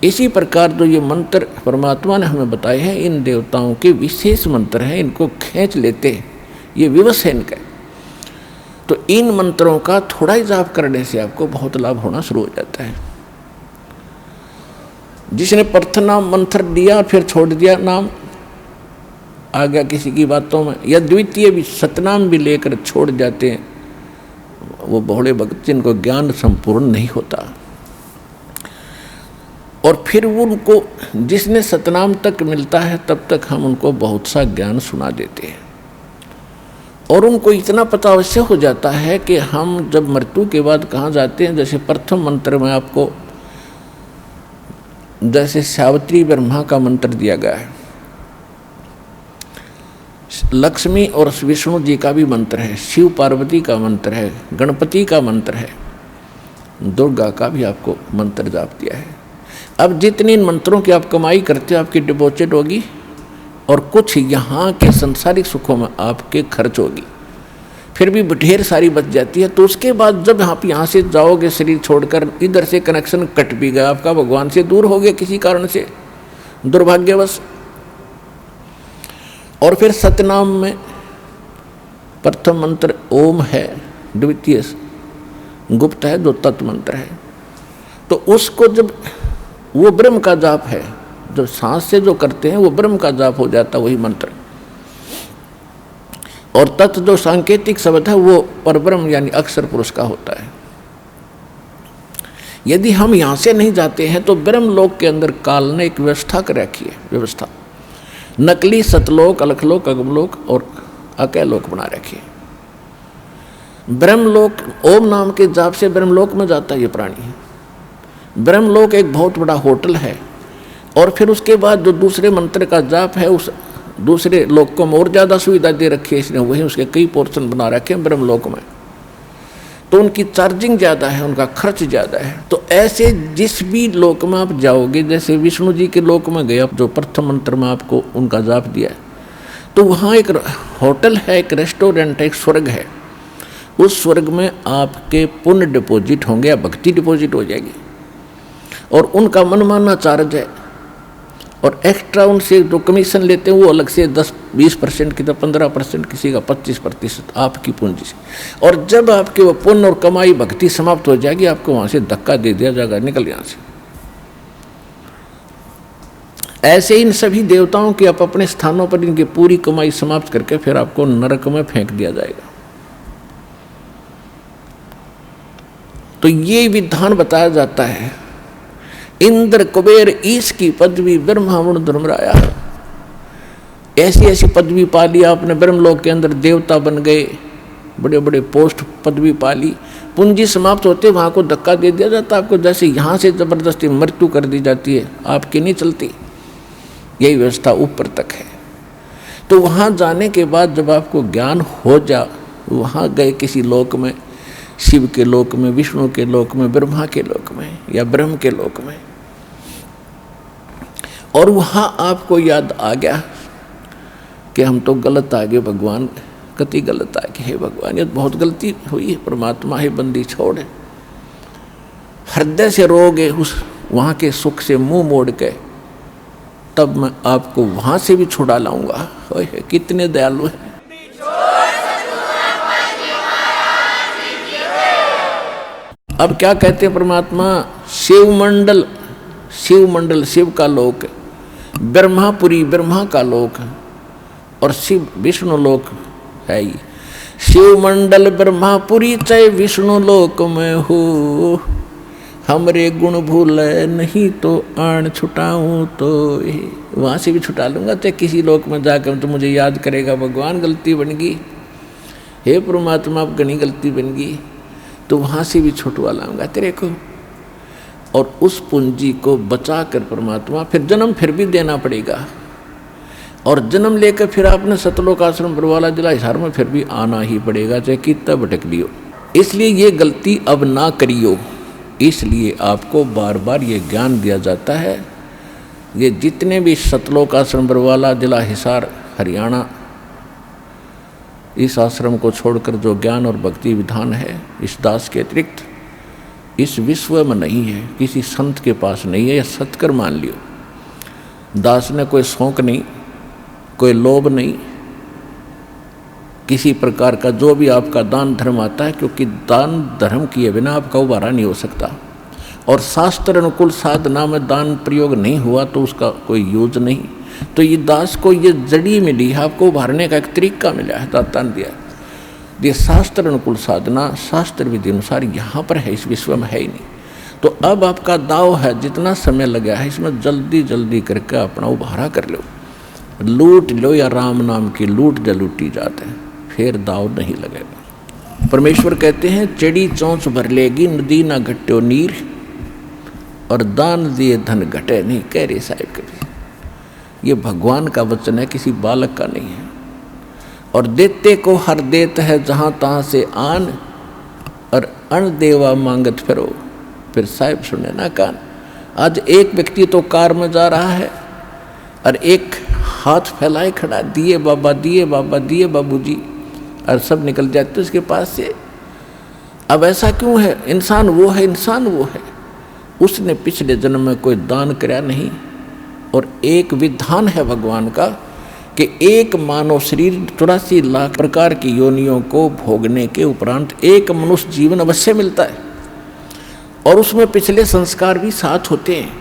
इसी प्रकार जो ये मंत्र परमात्मा ने हमें बताए हैं, इन देवताओं के विशेष मंत्र हैं, इनको खींच लेते हैं, ये विवश है इनका। तो इन मंत्रों का थोड़ा ही जाप करने से आपको बहुत लाभ होना शुरू हो जाता है। जिसने प्रथम मंत्र दिया फिर छोड़ दिया, नाम आ गया किसी की बातों में, या द्वितीय भी सतनाम भी लेकर छोड़ जाते हैं, वो बहुड़े भक्त जिनको ज्ञान संपूर्ण नहीं होता। और फिर उनको जिसने सतनाम तक मिलता है तब तक हम उनको बहुत सा ज्ञान सुना देते हैं, और उनको इतना पता अवश्य हो जाता है कि हम जब मृत्यु के बाद कहाँ जाते हैं। जैसे प्रथम मंत्र में आपको जैसे सावित्री ब्रह्मा का मंत्र दिया गया है, लक्ष्मी और विष्णु जी का भी मंत्र है, शिव पार्वती का मंत्र है, गणपति का मंत्र है, दुर्गा का भी आपको मंत्र जाप दिया है। अब जितनी इन मंत्रों की आप कमाई करते हो आपकी डिपॉजिट होगी, और कुछ यहाँ के संसारिक सुखों में आपके खर्च होगी, फिर भी ढेर सारी बच जाती है। तो उसके बाद जब आप यहाँ से जाओगे शरीर छोड़कर, इधर से कनेक्शन कट भी गया आपका, भगवान से दूर हो गया किसी कारण से दुर्भाग्यवश, और फिर सतनाम में प्रथम मंत्र ओम है, द्वितीय गुप्त है जो तत् मंत्र है। तो उसको जब वो ब्रह्म का जाप है, जो सांस से जो करते हैं वो ब्रह्म का जाप हो जाता वही मंत्र, और तत् जो सांकेतिक शब्द है वो परब्रह्म यानी अक्षर पुरुष का होता है। यदि हम यहाँ से नहीं जाते हैं तो ब्रह्म लोक के अंदर काल ने एक व्यवस्था कर रखी है, व्यवस्था नकली सतलोक, अलखलोक, अगमलोक और अकैलोक बना रखी है। ब्रह्मलोक ओम नाम के जाप से ब्रह्मलोक में जाता है ये प्राणी। ब्रह्मलोक एक बहुत बड़ा होटल है, और फिर उसके बाद जो दूसरे मंत्र का जाप है उस दूसरे लोक को और ज़्यादा सुविधा दे रखी है इसने, वही उसके कई पोर्शन बना रखे हैं ब्रह्मलोक में, तो उनकी चार्जिंग ज़्यादा है, उनका खर्च ज़्यादा है। तो ऐसे जिस भी लोक में आप जाओगे, जैसे विष्णु जी के लोक में गए आप, जो प्रथम मंत्र में आपको उनका जाप दिया है, तो वहाँ एक होटल है, एक रेस्टोरेंट है, एक स्वर्ग है। उस स्वर्ग में आपके पुण्य डिपॉजिट होंगे या भक्ति डिपॉजिट हो जाएगी, और उनका मनमाना चार्ज है। और एक्स्ट्रा उनसे जो कमीशन लेते हैं वो अलग से 10-20% की, तो 15%, किसी का 25% आपकी पूंजी से। और जब आपके वो पुण्य और कमाई भक्ति समाप्त हो जाएगी, आपको वहाँ से धक्का दे दिया जाएगा, निकल यहाँ से। ऐसे इन सभी देवताओं की आप अपने स्थानों पर इनकी पूरी कमाई समाप्त करके फिर आपको नरक में फेंक दिया जाएगा। तो ये विधान बताया जाता है। इंद्र कुबेर ईश की पदवी ब्रह्मा वरुण धर्मराया, ऐसी ऐसी पदवी पा ली आपने, ब्रह्मलोक के अंदर देवता बन गए, बड़े बड़े पोस्ट पदवी पा ली, पूंजी समाप्त होते वहां को धक्का दे दिया जाता आपको, जैसे यहाँ से जबरदस्ती मृत्यु कर दी जाती है, आपकी नहीं चलती। यही व्यवस्था ऊपर तक है। तो वहां जाने के बाद जब आपको ज्ञान हो जा, वहां गए किसी लोक में, शिव के लोक में, विष्णु के लोक में, ब्रह्मा के लोक में या ब्रह्म के लोक में, और वहां आपको याद आ गया कि हम तो गलत आ गए भगवान, कति गलत आ गए, हे भगवान ये बहुत गलती हुई है, परमात्मा है बंदी छोड़, हृदय से रोगे उस वहां के सुख से मुंह मोड़ के, तब मैं आपको वहां से भी छुड़ा लाऊंगा। कितने दयालु है। अब क्या कहते हैं परमात्मा, शिवमंडल, शिवमंडल शिव का लोक, ब्रह्मापुरी ब्रह्मा का लोक, और शिव विष्णु लोक है ही। शिवमंडल ब्रह्मापुरी चाहे विष्णु लोक में हो, हमरे गुण भूल नहीं तो आण छुटाऊं तो वहाँ से भी छुटा लूँगा। चाहे किसी लोक में जाकर तो मुझे याद करेगा, भगवान गलती बन गई, हे परमात्मा अब घनी गलती बन गई, तो वहाँ से भी छुटवा लाऊंगा तेरे को। और उस पूंजी को बचा कर परमात्मा फिर जन्म फिर भी देना पड़ेगा, और जन्म लेकर फिर आपने सतलोक आश्रम बरवाला जिला हिसार में फिर भी आना ही पड़ेगा, चाहे कितना भटक लियो। इसलिए ये गलती अब ना करियो, इसलिए आपको बार बार ये ज्ञान दिया जाता है। ये जितने भी सतलोक आश्रम बरवाला जिला हिसार हरियाणा, इस आश्रम को छोड़कर जो ज्ञान और भक्ति विधान है इस दास के अतिरिक्त इस विश्व में नहीं है, किसी संत के पास नहीं है, यह सत्कर मान लियो। दास ने कोई शौक नहीं, कोई लोभ नहीं, किसी प्रकार का जो भी आपका दान धर्म आता है, क्योंकि दान धर्म किए बिना आपका उबारा नहीं हो सकता, और शास्त्र अनुकूल साधना में दान प्रयोग नहीं हुआ तो उसका कोई यूज नहीं। तो ये दास को ये जड़ी मिली है, आपको उभारने का एक तरीका मिला है, दाता ने दिया। ये शास्त्र अनुकूल साधना शास्त्र विधि अनुसार यहाँ पर है, इस विश्व में है ही नहीं। तो अब आपका दाव है, जितना समय लगा है इसमें जल्दी जल्दी करके अपना उभारा कर लो, लूट लो, या राम नाम की लूट जो लूटी जाते हैं, फिर दाव नहीं लगेगा। परमेश्वर कहते हैं चढ़ी चौंच भर लेगी नदी ना घट्यो नीर, और दान दिए धन घटे नहीं, कह रहे साहिब कभी। ये भगवान का वचन है, किसी बालक का नहीं है। और देते को हर देत है जहाँ तहाँ से आन, और अण देवा मांगत फिरो। फिर साहिब सुने ना कान। आज एक व्यक्ति तो कार में जा रहा है और एक हाथ फैलाए खड़ा, दिए बाबा दिए बाबा दिए बाबूजी, और सब निकल जाते उसके पास से। अब ऐसा क्यों है? इंसान वो है, इंसान वो है, उसने पिछले जन्म में कोई दान कराया नहीं। और एक विधान है भगवान का कि एक मानव शरीर 84 लाख प्रकार की योनियों को भोगने के उपरांत एक मनुष्य जीवन अवश्य मिलता है, और उसमें पिछले संस्कार भी साथ होते हैं।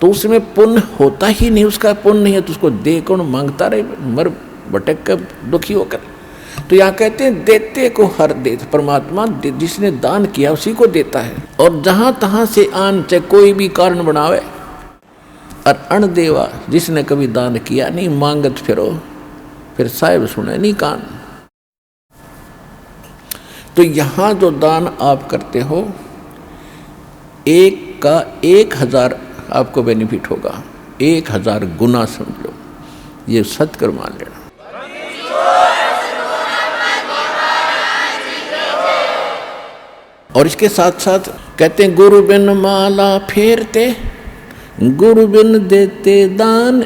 तो उसमें पुण्य होता ही नहीं, उसका पुण्य नहीं है तो उसको दे कौन? मांगता रहे मर भटक कर दुखी होकर। तो यहाँ कहते हैं देते को हर दे, परमात्मा जिसने दान किया उसी को देता है। और जहाँ तहाँ से आन, चाहे कोई भी कारण बनावे, और अण देवा जिसने कभी दान किया नहीं, मांगत फिरो, फिर साहिब सुने नहीं कान। तो यहाँ जो दान आप करते हो, एक का 1000 आपको बेनिफिट होगा, 1000 गुना समझ लो, ये सत्कर मान लेना। और इसके साथ साथ कहते हैं गुरु बिन माला फेरते, गुरु बिन देते दान,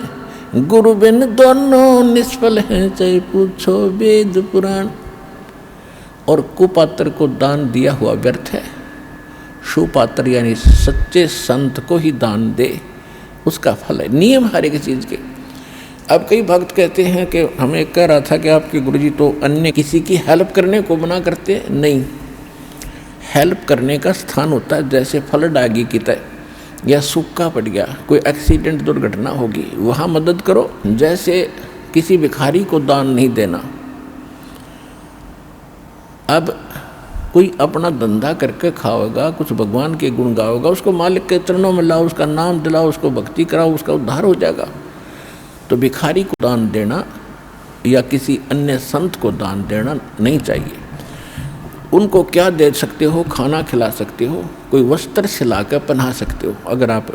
गुरु बिन दोनों निष्फल हैं, चाहे पूछो वेद पुराण। और कुपात्र को दान दिया हुआ व्यर्थ है, सुपात्र यानी सच्चे संत को ही दान दे, उसका फल है, नियम हर एक चीज़ के। अब कई भक्त कहते हैं कि हमें कह रहा था कि आपके गुरुजी तो अन्य किसी की हेल्प करने को मना करते, नहीं, हेल्प करने का स्थान होता है, जैसे फल डागी की तरह या सूखा पड़ गया, कोई एक्सीडेंट दुर्घटना होगी, वहाँ मदद करो। जैसे किसी भिखारी को दान नहीं देना। अब कोई अपना धंधा करके खाओगा, कुछ भगवान के गुण गाओगा, उसको मालिक के चरणों में लाओ, उसका नाम दिलाओ, उसको भक्ति कराओ, उसका उद्धार हो जाएगा। तो भिखारी को दान देना या किसी अन्य संत को दान देना नहीं चाहिए। उनको क्या दे सकते हो? खाना खिला सकते हो, कोई वस्त्र सिलाकर पहना सकते हो, अगर आप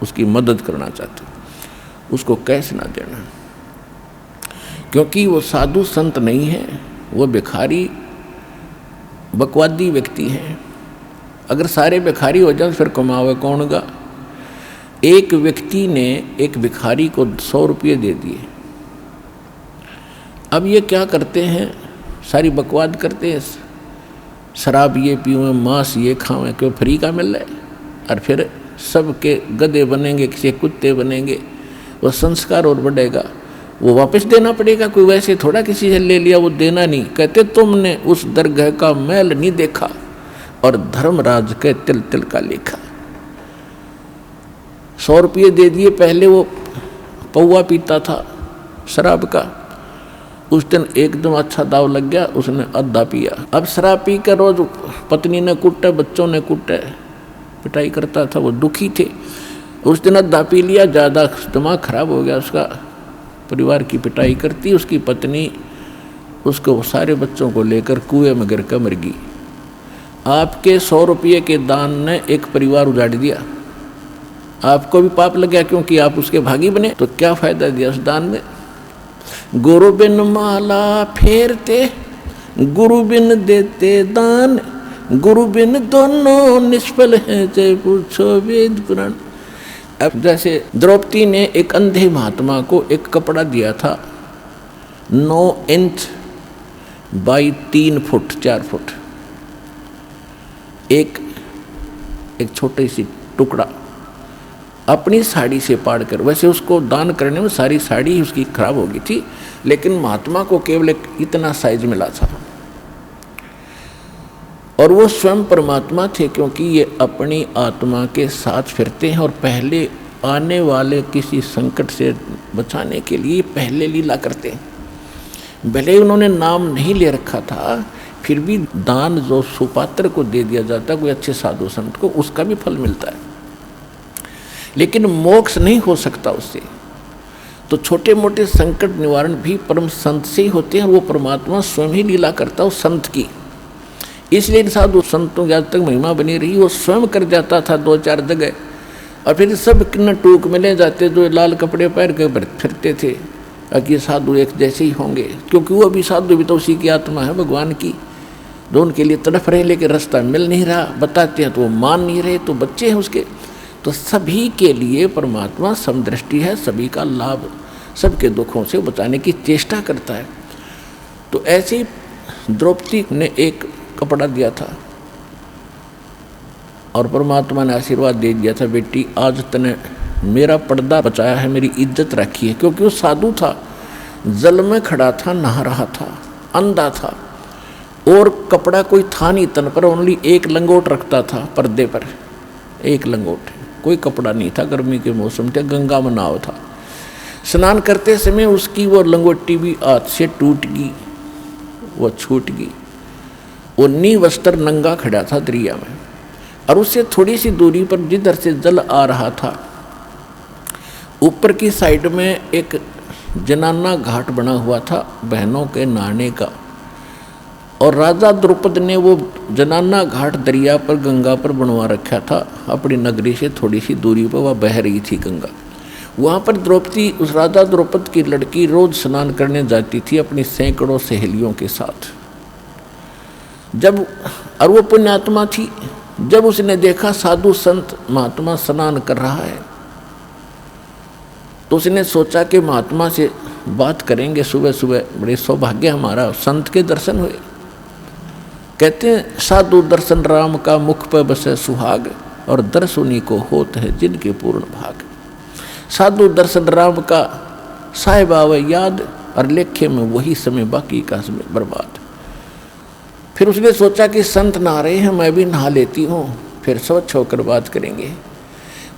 उसकी मदद करना चाहते हो। उसको कैश ना देना, क्योंकि वो साधु संत नहीं है, वो भिखारी बकवादी व्यक्ति हैं। अगर सारे भिखारी हो जाए फिर कमावे कौन गा? एक व्यक्ति ने एक भिखारी को 100 रुपये दे दिए। अब ये क्या करते हैं? सारी बकवाद करते हैं, शराब ये पीवें, मांस ये खावें, क्यों फ्री का मिल रहा है, और फिर सबके गधे बनेंगे, किसी कुत्ते बनेंगे, वो संस्कार और बढ़ेगा, वो वापस देना पड़ेगा। कोई वैसे थोड़ा किसी से ले लिया वो देना नहीं। कहते तुमने उस दरगाह का मैल नहीं देखा और धर्मराज के तिल तिल का लेखा। 100 रुपये दे दिए। पहले वो पौवा पीता था शराब का, उस दिन एकदम अच्छा दाव लग गया, उसने आधा पिया। अब शराब पी कर रोज पत्नी ने कुटे, बच्चों ने कुटे, पिटाई करता था, वो दुखी थे। उस दिन आधा पी लिया, ज़्यादा दिमाग खराब हो गया उसका, परिवार की पिटाई करती, उसकी पत्नी उसको सारे बच्चों को लेकर कुएं में गिर कर मर गई। आपके 100 रुपये के दान ने एक परिवार उजाड़ दिया। आपको भी पाप लग गया क्योंकि आप उसके भागी बने। तो क्या फायदा दिया उस दान में? गुरु बिन माला फेरते, गुरु बिन देते दान, गुरु बिन दोनों निष्फल हैं, चाहे पूछो वेद पुराण। अब जैसे द्रौपदी ने एक अंधे महात्मा को एक कपड़ा दिया था 9 इंच बाई 3 फुट 4 फुट, एक छोटी सी टुकड़ा अपनी साड़ी से पाड़ कर। वैसे उसको दान करने में सारी साड़ी उसकी खराब हो गई थी, लेकिन महात्मा को केवल एक इतना साइज मिला था। और वो स्वयं परमात्मा थे, क्योंकि ये अपनी आत्मा के साथ फिरते हैं और पहले आने वाले किसी संकट से बचाने के लिए पहले लीला करते हैं। भले उन्होंने नाम नहीं ले रखा था, फिर भी दान जो सुपात्र को दे दिया जाता है, कोई अच्छे साधु संत को, उसका भी फल मिलता है, लेकिन मोक्ष नहीं हो सकता उससे। तो छोटे मोटे संकट निवारण भी परम संत से ही होते हैं। वो परमात्मा स्वयं ही लीला करता है उस संत की। इसलिए इन साधु संतों की आज तक महिमा बनी रही। वो स्वयं कर जाता था 2-4 जगह, और फिर सब किन्न टूक में ले जाते जो लाल कपड़े पहन के फिरते थे कि साधु एक जैसे ही होंगे, क्योंकि वो भी साधु भी तो उसी की आत्मा है भगवान की, जो उनके लिए तड़फ रहे, लेकिन रास्ता मिल नहीं रहा। बताते हैं तो वो मान नहीं रहे, तो बच्चे हैं उसके। तो सभी के लिए परमात्मा समदृष्टि है, सभी का लाभ, सबके दुखों से बचाने की चेष्टा करता है। तो ऐसे ही द्रौपदी ने एक कपड़ा दिया था और परमात्मा ने आशीर्वाद दे दिया था, बेटी आज तने मेरा पर्दा बचाया है, मेरी इज्जत रखी है। क्योंकि वो साधु था, जल में खड़ा था, नहा रहा था, अंधा था, और कपड़ा कोई था नहीं तन पर, ओनली एक लंगोट रखता था पर्दे पर, एक लंगोट, कोई कपड़ा नहीं था। गर्मी के मौसम थे, गंगा में नाव था। स्नान करते समय उसकी वो लंगोटी भी हाथ से टूट गई, वो छूट गई। वो निवस्त्र नंगा खड़ा था दरिया में, और उससे थोड़ी सी दूरी पर जिधर से जल आ रहा था, ऊपर की साइड में एक जनाना घाट बना हुआ था बहनों के नहाने का। और राजा द्रुपद ने वो जनाना घाट दरिया पर, गंगा पर बनवा रखा था। अपनी नगरी से थोड़ी सी दूरी पर वह बह रही थी गंगा। वहाँ पर द्रौपदी, उस राजा द्रुपद की लड़की, रोज स्नान करने जाती थी अपनी सैकड़ों सहेलियों के साथ। और वो पुण्यात्मा थी। जब उसने देखा साधु संत महात्मा स्नान कर रहा है, तो उसने सोचा कि महात्मा से बात करेंगे सुबह सुबह, बड़े सौभाग्य हमारा, संत के दर्शन हुए। कहते हैं साधु दर्शन राम का मुख पर बसे सुहाग, और दर्शुनी को होत है जिनके पूर्ण भाग। साधु दर्शन राम का साहिब आवे याद, और लेखे में वही समय बाकी का समय बर्बाद। फिर उसने सोचा कि संत नहा रहे हैं, मैं भी नहा लेती हूँ, फिर स्वच्छ होकर बात करेंगे।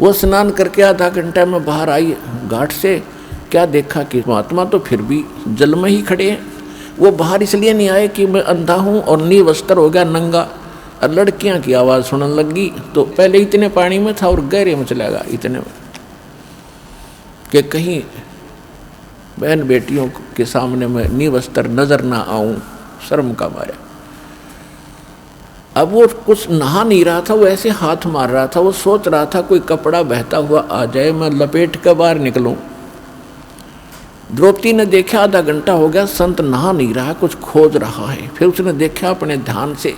वो स्नान करके आधा घंटा में बाहर आई घाट से, क्या देखा कि महात्मा तो फिर भी जल में ही खड़े हैं। वो बाहर इसलिए नहीं आए कि मैं अंधा हूँ और निवस्त्र हो गया नंगा, और लड़कियाँ की आवाज़ सुनने लगी। तो पहले इतने पानी में था और गहरे में चला गया इतने में कि कहीं बहन बेटियों के सामने मैं निवस्त्र नजर ना आऊं, शर्म का मारे। अब वो कुछ नहा नहीं रहा था, वो ऐसे हाथ मार रहा था, वो सोच रहा था कोई कपड़ा बहता हुआ आ जाए, मैं लपेट कर बाहर निकलूं। द्रौपदी ने देखा आधा घंटा हो गया, संत नहा नहीं रहा, कुछ खोज रहा है। फिर उसने देखा अपने ध्यान से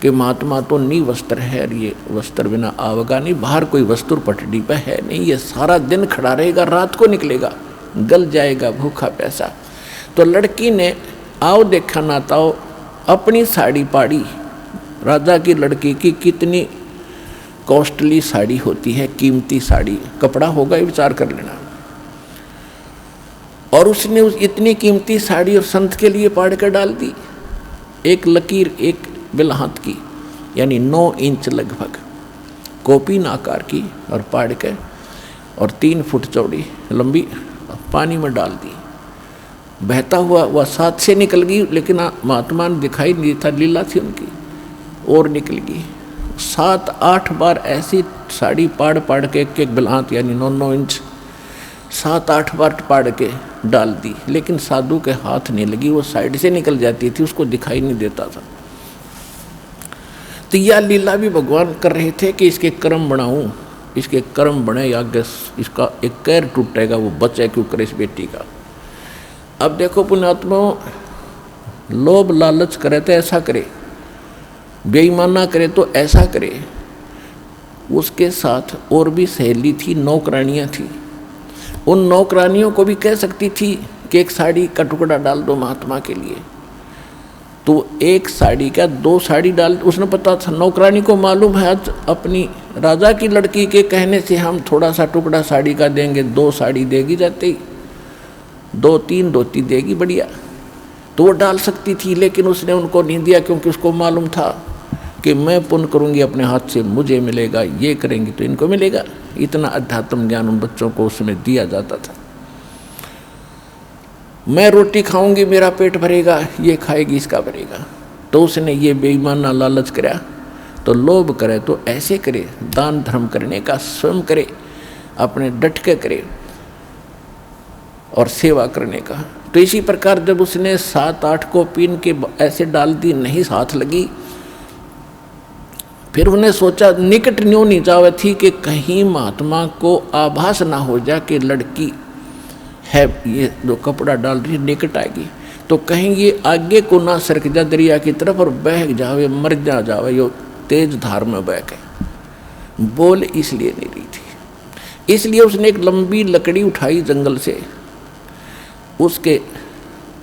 कि महात्मा तो नी वस्त्र है, ये वस्त्र बिना आवेगा नहीं, बाहर कोई वस्त्र पटड़ी पे है नहीं, ये सारा दिन खड़ा रहेगा, रात को निकलेगा, गल जाएगा भूखा प्यासा। तो लड़की ने आओ देखा ना ताओ अपनी साड़ी पाड़ी। राजा की लड़की की कितनी कॉस्टली साड़ी होती है, कीमती साड़ी, कपड़ा होगा ये विचार कर लेना। और उसने उस इतनी कीमती साड़ी और संत के लिए पाड़ कर डाल दी। एक लकीर एक बिलहात की, यानी 9 इंच लगभग कोपीन आकार की, और पाड़ के और 3 फुट चौड़ी लंबी पानी में डाल दी। बहता हुआ वह साथ से निकल गई, लेकिन महात्मा ने दिखाई नहीं था, लीला थी उनकी, और निकल गई। 7-8 बार ऐसी साड़ी पाड़ पाड़ के एक बिलहात यानी 9-9 इंच 7-8 बार पाड़ के डाल दी, लेकिन साधु के हाथ नहीं लगी, वो साइड से निकल जाती थी, उसको दिखाई नहीं देता था। तो यह लीला भी भगवान कर रहे थे कि इसके कर्म बनाऊं, इसके कर्म बने या इसका एक कैर टूटेगा, वो बचे क्यों करे इस बेटी का। अब देखो पुण्यात्मा, लोभ लालच करे तो ऐसा करे, बेईमाना करे तो ऐसा करे। उसके साथ और भी सहेली थी, नौकरानियाँ थी। उन नौकरानियों को भी कह सकती थी कि एक साड़ी का टुकड़ा डाल दो महात्मा के लिए, तो एक साड़ी का 2 साड़ी डाल। उसने पता था, नौकरानी को मालूम है आज अपनी राजा की लड़की के कहने से हम थोड़ा सा टुकड़ा साड़ी का देंगे, 2 साड़ी देगी, जाते ही 2-3 धोती देगी, बढ़िया, तो वो डाल सकती थी। लेकिन उसने उनको नहीं दिया, क्योंकि उसको मालूम था कि मैं पुण्य करूंगी अपने हाथ से, मुझे मिलेगा, ये करेंगी तो इनको मिलेगा। इतना अध्यात्म ज्ञान उन बच्चों को उसमें दिया जाता था। मैं रोटी खाऊंगी मेरा पेट भरेगा, ये खाएगी इसका भरेगा। तो उसने ये बेईमाना लालच कराया। तो लोभ करे तो ऐसे करे, दान धर्म करने का स्वयं करे, अपने डट के करे, और सेवा करने का। तो इसी प्रकार जब उसने 7-8 को पीन के ऐसे डाल दी, नहीं हाथ लगी, फिर उन्हें सोचा निकट न्यों नहीं जावे थी कि कहीं महात्मा को आभास ना हो जाए कि लड़की है, ये जो कपड़ा डाल रही है निकट आएगी, तो कहीं ये आगे को ना सरक जा दरिया की तरफ और बह जावे, मर जावे, यो तेज धार में बह के। बोल इसलिए नहीं रही थी, इसलिए उसने एक लंबी लकड़ी उठाई जंगल से, उसके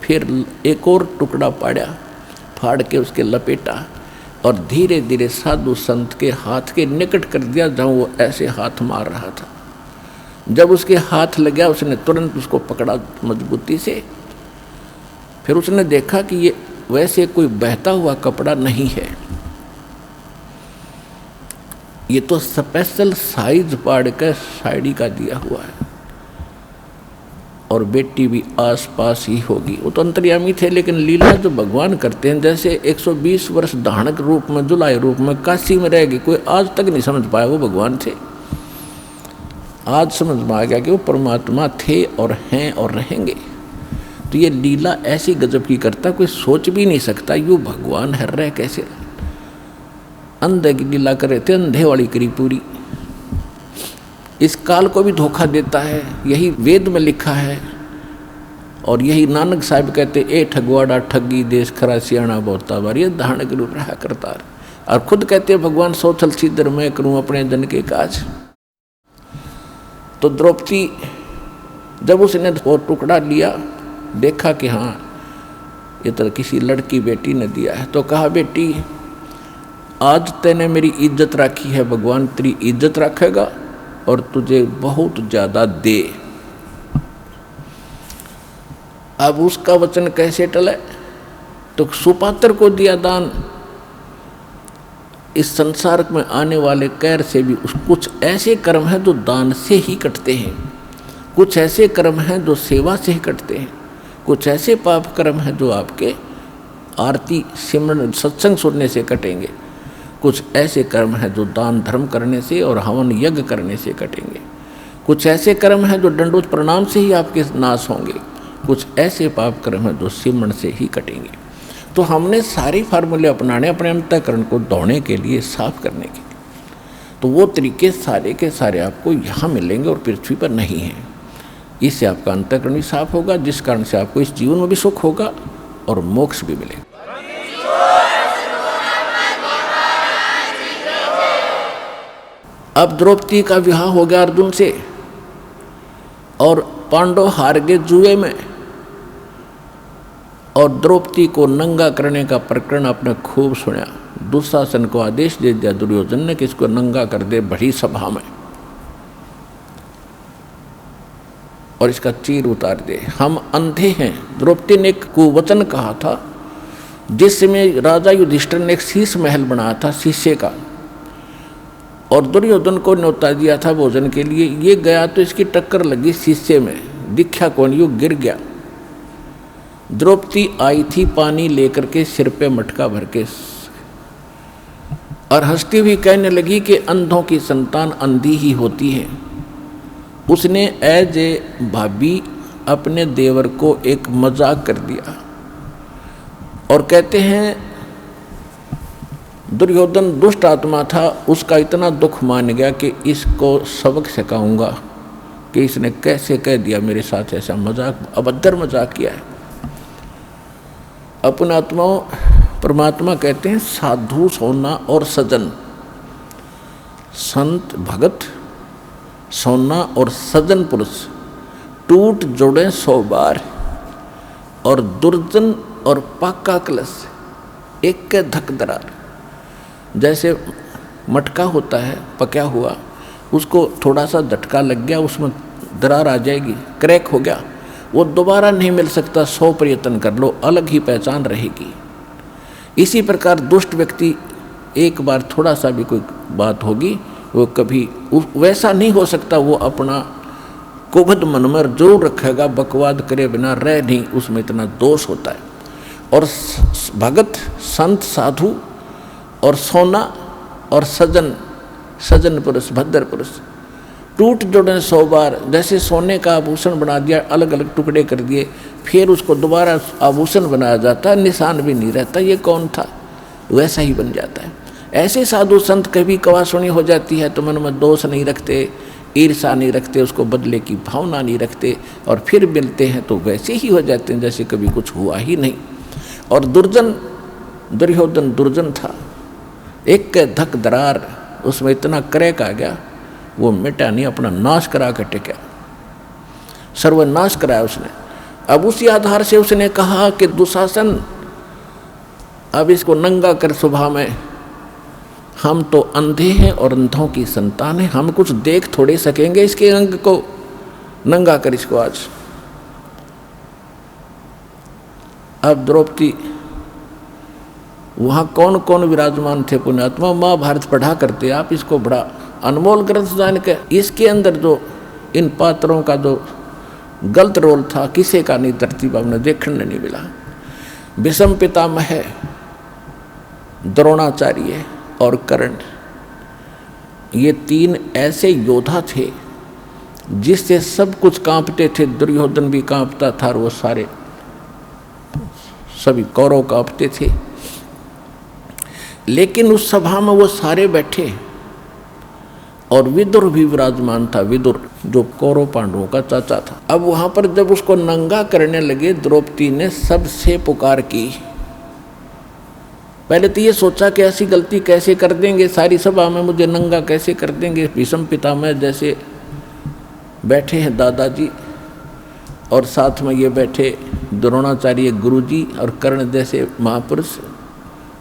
फिर एक और टुकड़ा पाड़ा, फाड़ के उसके लपेटा, और धीरे धीरे साधु संत के हाथ के निकट कर दिया, जहाँ वो ऐसे हाथ मार रहा था। जब उसके हाथ लग गया, उसने तुरंत उसको पकड़ा मजबूती से। फिर उसने देखा कि ये वैसे कोई बहता हुआ कपड़ा नहीं है, ये तो स्पेशल साइज पाड़ कर साड़ी का दिया हुआ है, और बेटी भी आस पास ही होगी। वो तो अंतर्यामी थे, लेकिन लीला जो भगवान करते हैं, जैसे 120 वर्ष धानक रूप में, जुलाई रूप में काशी में रहेगी, कोई आज तक नहीं समझ पाया वो भगवान थे। आज समझ में आ गया कि वो परमात्मा थे और हैं और रहेंगे। तो ये लीला ऐसी गजब की करता, कोई सोच भी नहीं सकता यूँ भगवान है रह कैसे। अंधे की लीला कर रहे थे, अंधे वाली करी पूरी। इस काल को भी धोखा देता है, यही वेद में लिखा है, और यही नानक साहब कहते ए ठगवाड़ा ठगी देश खरा सियाणा बहुता बार, ये धारण के रूप रहा करता है। और खुद कहते भगवान सोचल सीधर मैं करूँ अपने जन के काज। तो द्रौपदी जब उसने वो टुकड़ा लिया, देखा कि हाँ ये तो किसी लड़की बेटी ने दिया है, तो कहा बेटी आज तैने मेरी इज्जत रखी है, भगवान तेरी इज्जत रखेगा, और तुझे बहुत ज़्यादा दे। अब उसका वचन कैसे टले? तो सुपात्र को दिया दान। इस संसार में आने वाले कैर से भी कुछ ऐसे कर्म हैं जो दान से ही कटते हैं, कुछ ऐसे कर्म हैं जो सेवा से ही कटते हैं, कुछ ऐसे पाप कर्म हैं जो आपके आरती सिमरन सत्संग सुनने से कटेंगे, कुछ ऐसे कर्म हैं जो दान धर्म करने से और हवन यज्ञ करने से कटेंगे, कुछ ऐसे कर्म हैं जो दंडोत प्रणाम से ही आपके नाश होंगे, कुछ ऐसे पाप कर्म हैं जो सिमरन से ही कटेंगे। तो हमने सारे फार्मूले अपनाने अपने अंतःकरण को दौड़ने के लिए, साफ करने के लिए। तो वो तरीके सारे के सारे आपको यहाँ मिलेंगे और पृथ्वी पर नहीं हैं। इससे आपका अंतःकरण भी साफ होगा, जिस कारण से आपको इस जीवन में भी सुख होगा और मोक्ष भी मिलेगा। अब द्रौपदी का विवाह हो गया अर्जुन से और पांडव हार गए जुए में, और द्रौपदी को नंगा करने का प्रकरण आपने खूब सुना। दुशासन को आदेश दे दिया दुर्योधन ने कि इसको नंगा कर दे बड़ी सभा में और इसका चीर उतार दे, हम अंधे हैं। द्रौपदी ने एक कुवचन कहा था, जिस समय राजा युधिष्ठिर ने एक शीश महल बनाया था शीशे का, और दुर्योधन को न्योता दिया था भोजन के लिए। ये गया तो इसकी टक्कर लगी शीशे में, दिखा कौन, यू गिर गया। द्रौपदी आई थी पानी लेकर के सिर पे मटका भर के, और हंसती हुई कहने लगी कि अंधों की संतान अंधी ही होती है। उसने एज ए भाभी अपने देवर को एक मजाक कर दिया, और कहते हैं दुर्योधन दुष्ट आत्मा था, उसका इतना दुख मान गया कि इसको सबक सिखाऊंगा कि इसने कैसे कह दिया मेरे साथ ऐसा मजाक, अभद्र मजाक किया है। अपने आत्माओं परमात्मा कहते हैं साधु सोना और सजन, संत भगत सोना और सजन पुरुष टूट जोड़े 100 बार, और दुर्जन और पाका कलश एक के धक दरार। जैसे मटका होता है पका हुआ, उसको थोड़ा सा झटका लग गया, उसमें दरार आ जाएगी, क्रैक हो गया, वो दोबारा नहीं मिल सकता, 100 प्रयत्न कर लो, अलग ही पहचान रहेगी। इसी प्रकार दुष्ट व्यक्ति एक बार थोड़ा सा भी कोई बात होगी, वो कभी वैसा नहीं हो सकता, वो अपना कुबद मन में जोर रखेगा, बकवाद करे बिना रह नहीं, उसमें इतना दोष होता है। और भगत संत साधु और सोना और सजन, सजन पुरुष भद्र पुरुष टूट जोड़े 100 बार। जैसे सोने का आभूषण बना दिया, अलग अलग टुकड़े कर दिए, फिर उसको दोबारा आभूषण बनाया जाता है, निशान भी नहीं रहता ये कौन था, वैसा ही बन जाता है। ऐसे साधु संत कभी कवासुनी हो जाती है तो मन में दोष नहीं रखते, ईर्षा नहीं रखते, उसको बदले की भावना नहीं रखते, और फिर मिलते हैं तो वैसे ही हो जाते हैं जैसे कभी कुछ हुआ ही नहीं। और दुर्जन, दुर्योधन दुर्जन था, एक के धक दरार, उसमें इतना क्रैक आ गया, वो मिटा नहीं, अपना नाश करा के टिका, सर्वनाश कराया उसने। अब उसी आधार से उसने कहा कि दुशासन अब इसको नंगा कर सुबह में, हम तो अंधे हैं और अंधों की संतान है, हम कुछ देख थोड़े सकेंगे इसके अंग को, नंगा कर इसको आज। अब द्रौपदी, वहाँ कौन कौन विराजमान थे पुण्यात्मा, महाभारत पढ़ा करते आप, इसको बड़ा अनमोल ग्रंथ जान के, इसके अंदर जो इन पात्रों का जो गलत रोल था किसी का नहीं धरती पर हमने देखने नहीं मिला। भीष्म पितामह, द्रोणाचार्य और कर्ण, ये 3 ऐसे योद्धा थे जिससे सब कुछ कांपते थे। दुर्योधन भी कांपता था और वो सारे सभी कौरव कांपते थे। लेकिन उस सभा में वो सारे बैठे और विदुर भी विराजमान था, विदुर जो कौरव पांडवों का चाचा था। अब वहां पर जब उसको नंगा करने लगे, द्रौपदी ने सबसे पुकार की। पहले तो ये सोचा कि ऐसी गलती कैसे कर देंगे, सारी सभा में मुझे नंगा कैसे कर देंगे। भीष्म पितामह जैसे बैठे हैं दादाजी, और साथ में ये बैठे द्रोणाचार्य गुरुजी, और कर्ण जैसे महापुरुष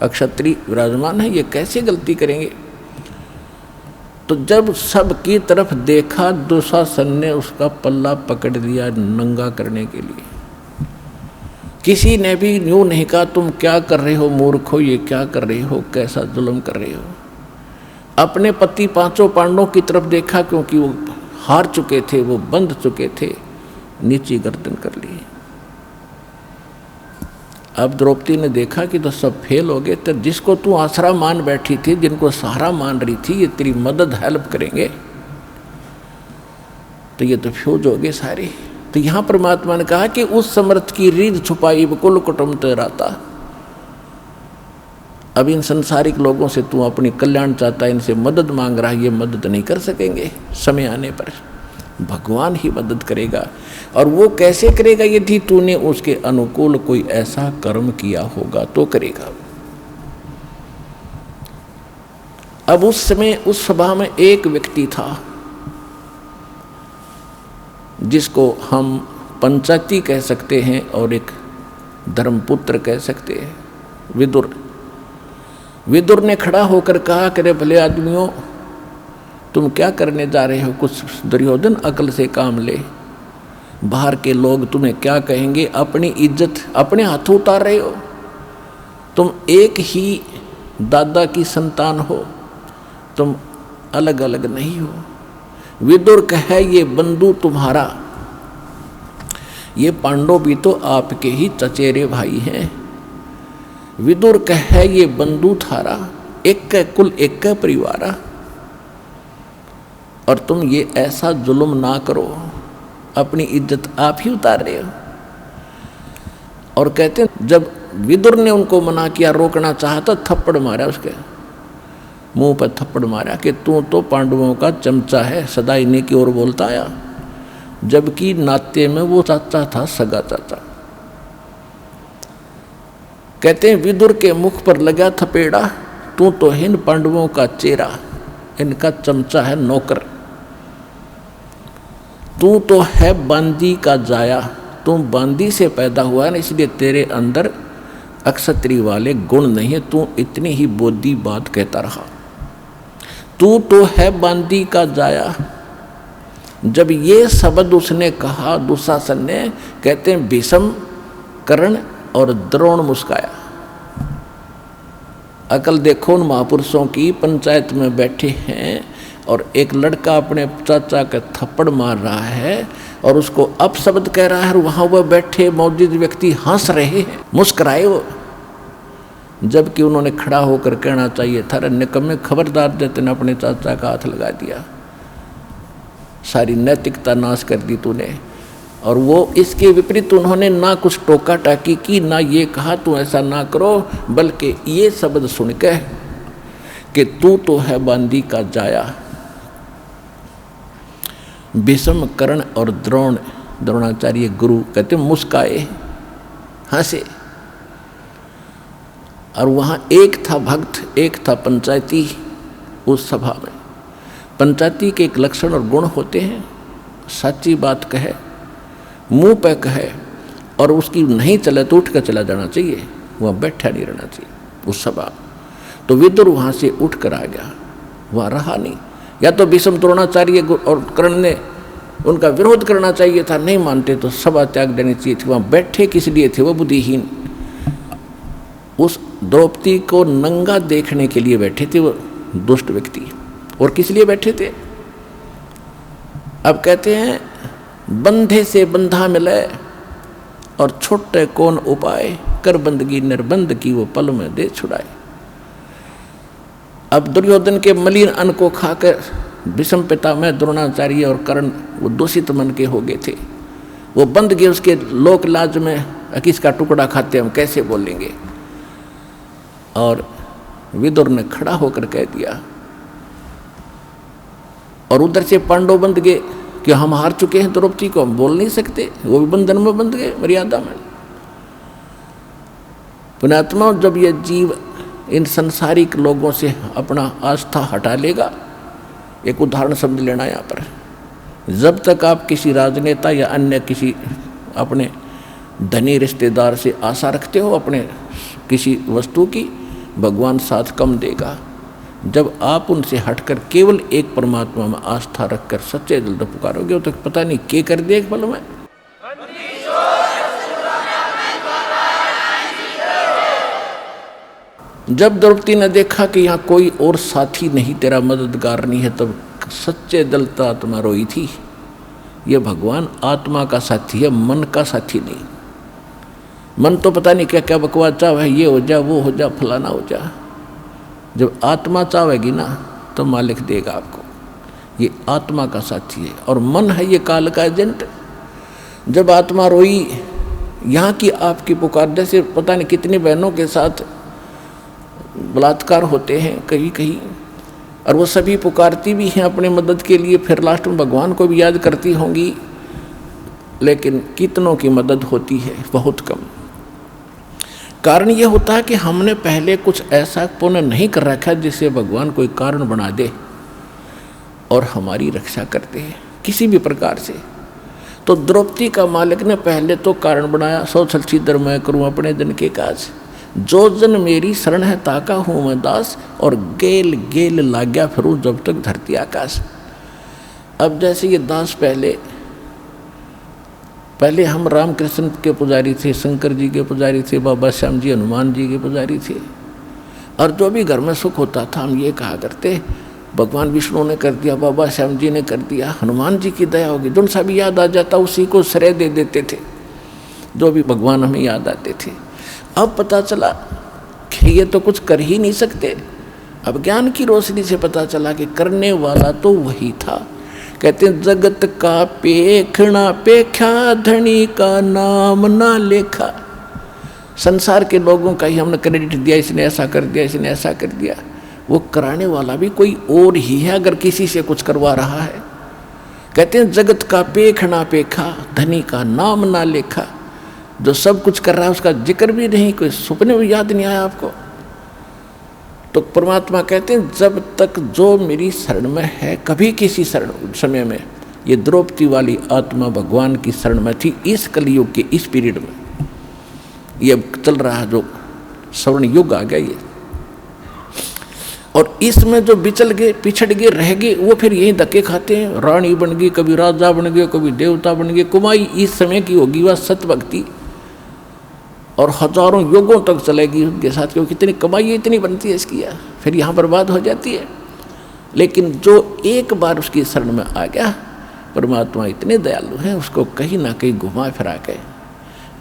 अक्षत्रिय विराजमान है, ये कैसे गलती करेंगे। तो जब सबकी तरफ देखा, दुशासन ने उसका पल्ला पकड़ दिया नंगा करने के लिए। किसी ने भी यूं नहीं कहा तुम क्या कर रहे हो मूर्खो, ये क्या कर रहे हो, कैसा जुल्म कर रहे हो। अपने पति पांचों पांडवों की तरफ देखा, क्योंकि वो हार चुके थे, वो बंध चुके थे, नीची गर्दन कर ली। अब द्रौपदी ने देखा कि तो सब फेल हो गए, तो जिसको तू आसरा मान बैठी थी, जिनको सहारा मान रही थी, ये तेरी मदद हेल्प करेंगे, तो ये तो फ्यूज हो गए सारे। तो यहां परमात्मा ने कहा कि उस समर्थ की रीढ़ छुपाई कुल कुटुंब तेराता। अब इन संसारिक लोगों से तू अपनी कल्याण चाहता है, इनसे मदद मांग रहा है, ये मदद नहीं कर सकेंगे। समय आने पर भगवान ही मदद करेगा। और वो कैसे करेगा? यदि तूने उसके अनुकूल कोई ऐसा कर्म किया होगा तो करेगा। अब उस समय उस सभा में एक व्यक्ति था जिसको हम पंचायती कह सकते हैं और एक धर्मपुत्र कह सकते हैं, विदुर। विदुर ने खड़ा होकर कहा, करे भले आदमियों, तुम क्या करने जा रहे हो? कुछ दुर्योधन अकल से काम ले। बाहर के लोग तुम्हें क्या कहेंगे? अपनी इज्जत अपने हाथों उतार रहे हो। तुम एक ही दादा की संतान हो, तुम अलग अलग नहीं हो। विदुर कहे ये बंधु तुम्हारा, ये पांडव भी तो आपके ही चचेरे भाई हैं। विदुर कहे ये बंधु थारा, एक कुल एक परिवारा, और तुम ये ऐसा जुल्म ना करो, अपनी इज्जत आप ही उतार रहे हो। और कहते हैं जब विदुर ने उनको मना किया, रोकना चाहा तो थप्पड़ मारा, उसके मुंह पर थप्पड़ मारा कि तू तो पांडवों का चमचा है, सदा इन्हीं की ओर बोलता आया, जबकि नाते में वो चाचा था, सगा चाचा। कहते हैं विदुर के मुख पर लगा थपेड़ा, तू तो इन पांडवों का चेहरा, इनका चमचा है, नौकर। तू तो है बांदी का जाया, तू बांदी से पैदा हुआ ना, इसलिए तेरे अंदर अक्षत्री वाले गुण नहीं है, तू इतनी ही बोधी बात कहता रहा। तू तो है बांदी का जाया। जब ये शब्द उसने कहा दुशासन ने, कहते हैं भीष्म, कर्ण और द्रोण मुस्काया। अकल देखो उन महापुरुषों की, पंचायत में बैठे हैं और एक लड़का अपने चाचा का थप्पड़ मार रहा है और उसको अपशब्द कह रहा है, और वहाँ वह बैठे मौजूद व्यक्ति हंस रहे हैं, मुस्कुराए वो। जबकि उन्होंने खड़ा होकर कहना चाहिए था, निकम्मे खबरदार, देते ने अपने चाचा का हाथ लगा दिया, सारी नैतिकता नाश कर दी तूने। और वो इसके विपरीत उन्होंने ना कुछ टोका टाकी की, ना ये कहा तू ऐसा ना करो, बल्कि ये शब्द सुन के कि तू तो है बांदी का जाया। भीष्म, कर्ण और द्रोणाचार्य गुरु कहते मुस्काए, हंसे। और वहाँ एक था भक्त, एक था पंचायती। उस सभा में पंचायती के एक लक्षण और गुण होते हैं, सच्ची बात कहे, मुंह पे कहे, और उसकी नहीं चले तो उठ कर चला जाना चाहिए, वहाँ बैठा नहीं रहना चाहिए उस सभा। तो विदुर वहाँ से उठ कर आ गया, वहाँ रहा नहीं। या तो भीष्म, द्रोणाचार्य और कर्ण ने उनका विरोध करना चाहिए था, नहीं मानते तो सभा त्याग देनी चाहिए थी। वहाँ बैठे किस लिए थे? वो बुद्धिहीन, उस द्रौपदी को नंगा देखने के लिए बैठे थे वो दुष्ट व्यक्ति। और किस लिए बैठे थे? अब कहते हैं बंधे से बंधा मिले और छोटे कौन उपाय, कर बंदगी निर्बंध की वो पल में दे छुड़ाए। अब दुर्योधन के मलिन अन्न को खाकर भीष्म पितामह, द्रोणाचार्य और कर्ण वो दूषित मन के हो गए थे, वो बंध गए उसके लोक लाज में, किसका टुकड़ा खाते हम कैसे बोलेंगे। और विदुर ने खड़ा होकर कह दिया, और उधर से पांडव बंध गए कि हम हार चुके हैं, द्रौपदी को हम बोल नहीं सकते, वो भी बंधन में बंध गए, मर्यादा में। पुण्यात्मा, जब यह जीव इन संसारिक लोगों से अपना आस्था हटा लेगा, एक उदाहरण समझ लेना यहाँ पर, जब तक आप किसी राजनेता या अन्य किसी अपने धनी रिश्तेदार से आशा रखते हो अपने किसी वस्तु की, भगवान साथ कम देगा। जब आप उनसे हटकर केवल एक परमात्मा में आस्था रखकर सच्चे दिल से पुकारोगे तो पता नहीं क्या कर दे एक पल में। जब द्रौपदी ने देखा कि यहाँ कोई और साथी नहीं, तेरा मददगार नहीं है, तब सच्चे दिल से आत्मा रोई थी। ये भगवान आत्मा का साथी है, मन का साथी नहीं। मन तो पता नहीं क्या क्या बकवास चाहे, ये हो जा, वो हो जा, फलाना हो जा। जब आत्मा चाहेगी ना तो मालिक देगा आपको। ये आत्मा का साथी है और मन है ये काल का एजेंट। जब आत्मा रोई, यहाँ की आपकी पुकार, जैसे पता नहीं कितनी बहनों के साथ बलात्कार होते हैं कहीं कहीं, और वो सभी पुकारती भी हैं अपने मदद के लिए, फिर लास्ट में भगवान को भी याद करती होंगी, लेकिन कितनों की मदद होती है, बहुत कम। कारण ये होता है कि हमने पहले कुछ ऐसा पुण्य नहीं कर रखा जिससे भगवान कोई कारण बना दे और हमारी रक्षा करते हैं किसी भी प्रकार से। तो द्रौपदी का मालिक ने पहले तो कारण बनाया, सौ छलछीदर मैं करूँ अपने जन के काज, जो जन मेरी शरण है ताका हूँ मैं दास, और गेल गेल लाग्या फिरूँ जब तक धरती आकाश। अब जैसे ये दास पहले हम रामकृष्ण के पुजारी थे, शंकर जी के पुजारी थे, बाबा श्याम जी हनुमान जी के पुजारी थे, और जो भी घर में सुख होता था हम ये कहा करते भगवान विष्णु ने कर दिया, बाबा श्याम जी ने कर दिया, हनुमान जी की दया होगी। जो सा भी याद आ जाता उसी को श्रेय दे देते थे, जो भी भगवान हमें याद आते थे। अब पता चला कि ये तो कुछ कर ही नहीं सकते। अब ज्ञान की रोशनी से पता चला कि करने वाला तो वही था। कहते हैं जगत का पेखना पेख्या, धनी का नाम ना लेखा। संसार के लोगों का ही हमने क्रेडिट दिया, इसने ऐसा कर दिया, इसने ऐसा कर दिया। वो कराने वाला भी कोई और ही है अगर किसी से कुछ करवा रहा है। कहते हैं जगत का पेखना पेखा, धनी का नाम ना लेखा। जो सब कुछ कर रहा है उसका जिक्र भी नहीं, कोई सपने में याद नहीं आया आपको। तो परमात्मा कहते हैं जब तक जो मेरी शरण में है, कभी किसी शरण समय में, ये द्रौपदी वाली आत्मा भगवान की शरण में थी। इस कलयुग के इस पीरियड में ये चल रहा है जो स्वर्ण युग आ गया ये, और इसमें जो बिचल गए, पिछड़ गए, रह गए, वो फिर यही धक्के खाते हैं। रानी बन गई, कभी राजा बन गए, कभी देवता बन गए। कुमाई इस समय की होगी वह सत भक्ति, और हजारों युगों तक चलेगी उनके साथ, क्योंकि इतनी कमाई इतनी बनती है इसकी, फिर यहाँ बर्बाद हो जाती है। लेकिन जो एक बार उसकी शरण में आ गया, परमात्मा इतने दयालु हैं, उसको कहीं ना कहीं घुमा फिरा के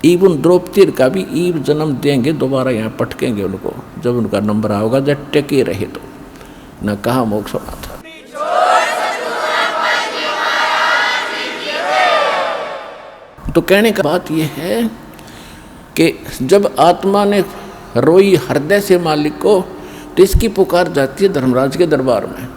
इवन द्रौपदी का भी ईव जन्म देंगे, दोबारा यहाँ पटकेंगे उनको जब उनका नंबर आओगा, जब टेके रहे तो न कहाँ मोक्ष होना था। तो कहने का बात यह है कि जब आत्मा ने रोई हृदय से मालिक को, तो इसकी पुकार जाती है धर्मराज के दरबार में।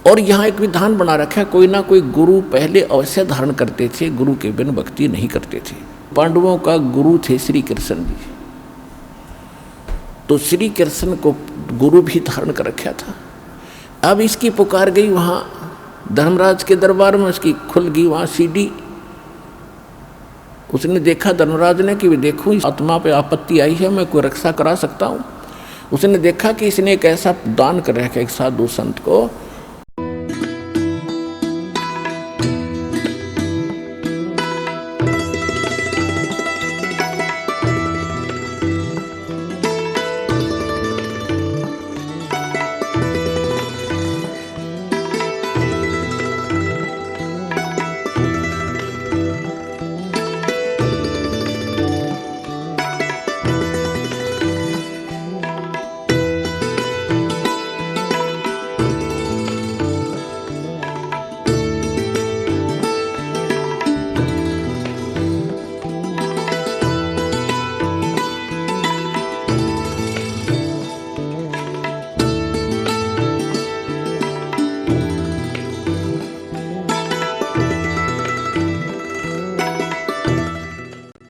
और यहाँ एक विधान बना रखा है, कोई ना कोई गुरु पहले अवश्य धारण करते थे, गुरु के बिन भक्ति नहीं करते थे। पांडवों का गुरु थे श्री कृष्ण जी, तो श्री कृष्ण को गुरु भी धारण कर रखा था। अब इसकी पुकार गई वहाँ धर्मराज के दरबार में, उसकी खुल गई वहाँ सीढ़ी। उसने देखा धर्मराज ने कि देखूं आत्मा पे आपत्ति आई है, मैं कोई रक्षा करा सकता हूँ। उसने देखा कि इसने एक ऐसा दान कर रखा एक साधु संत को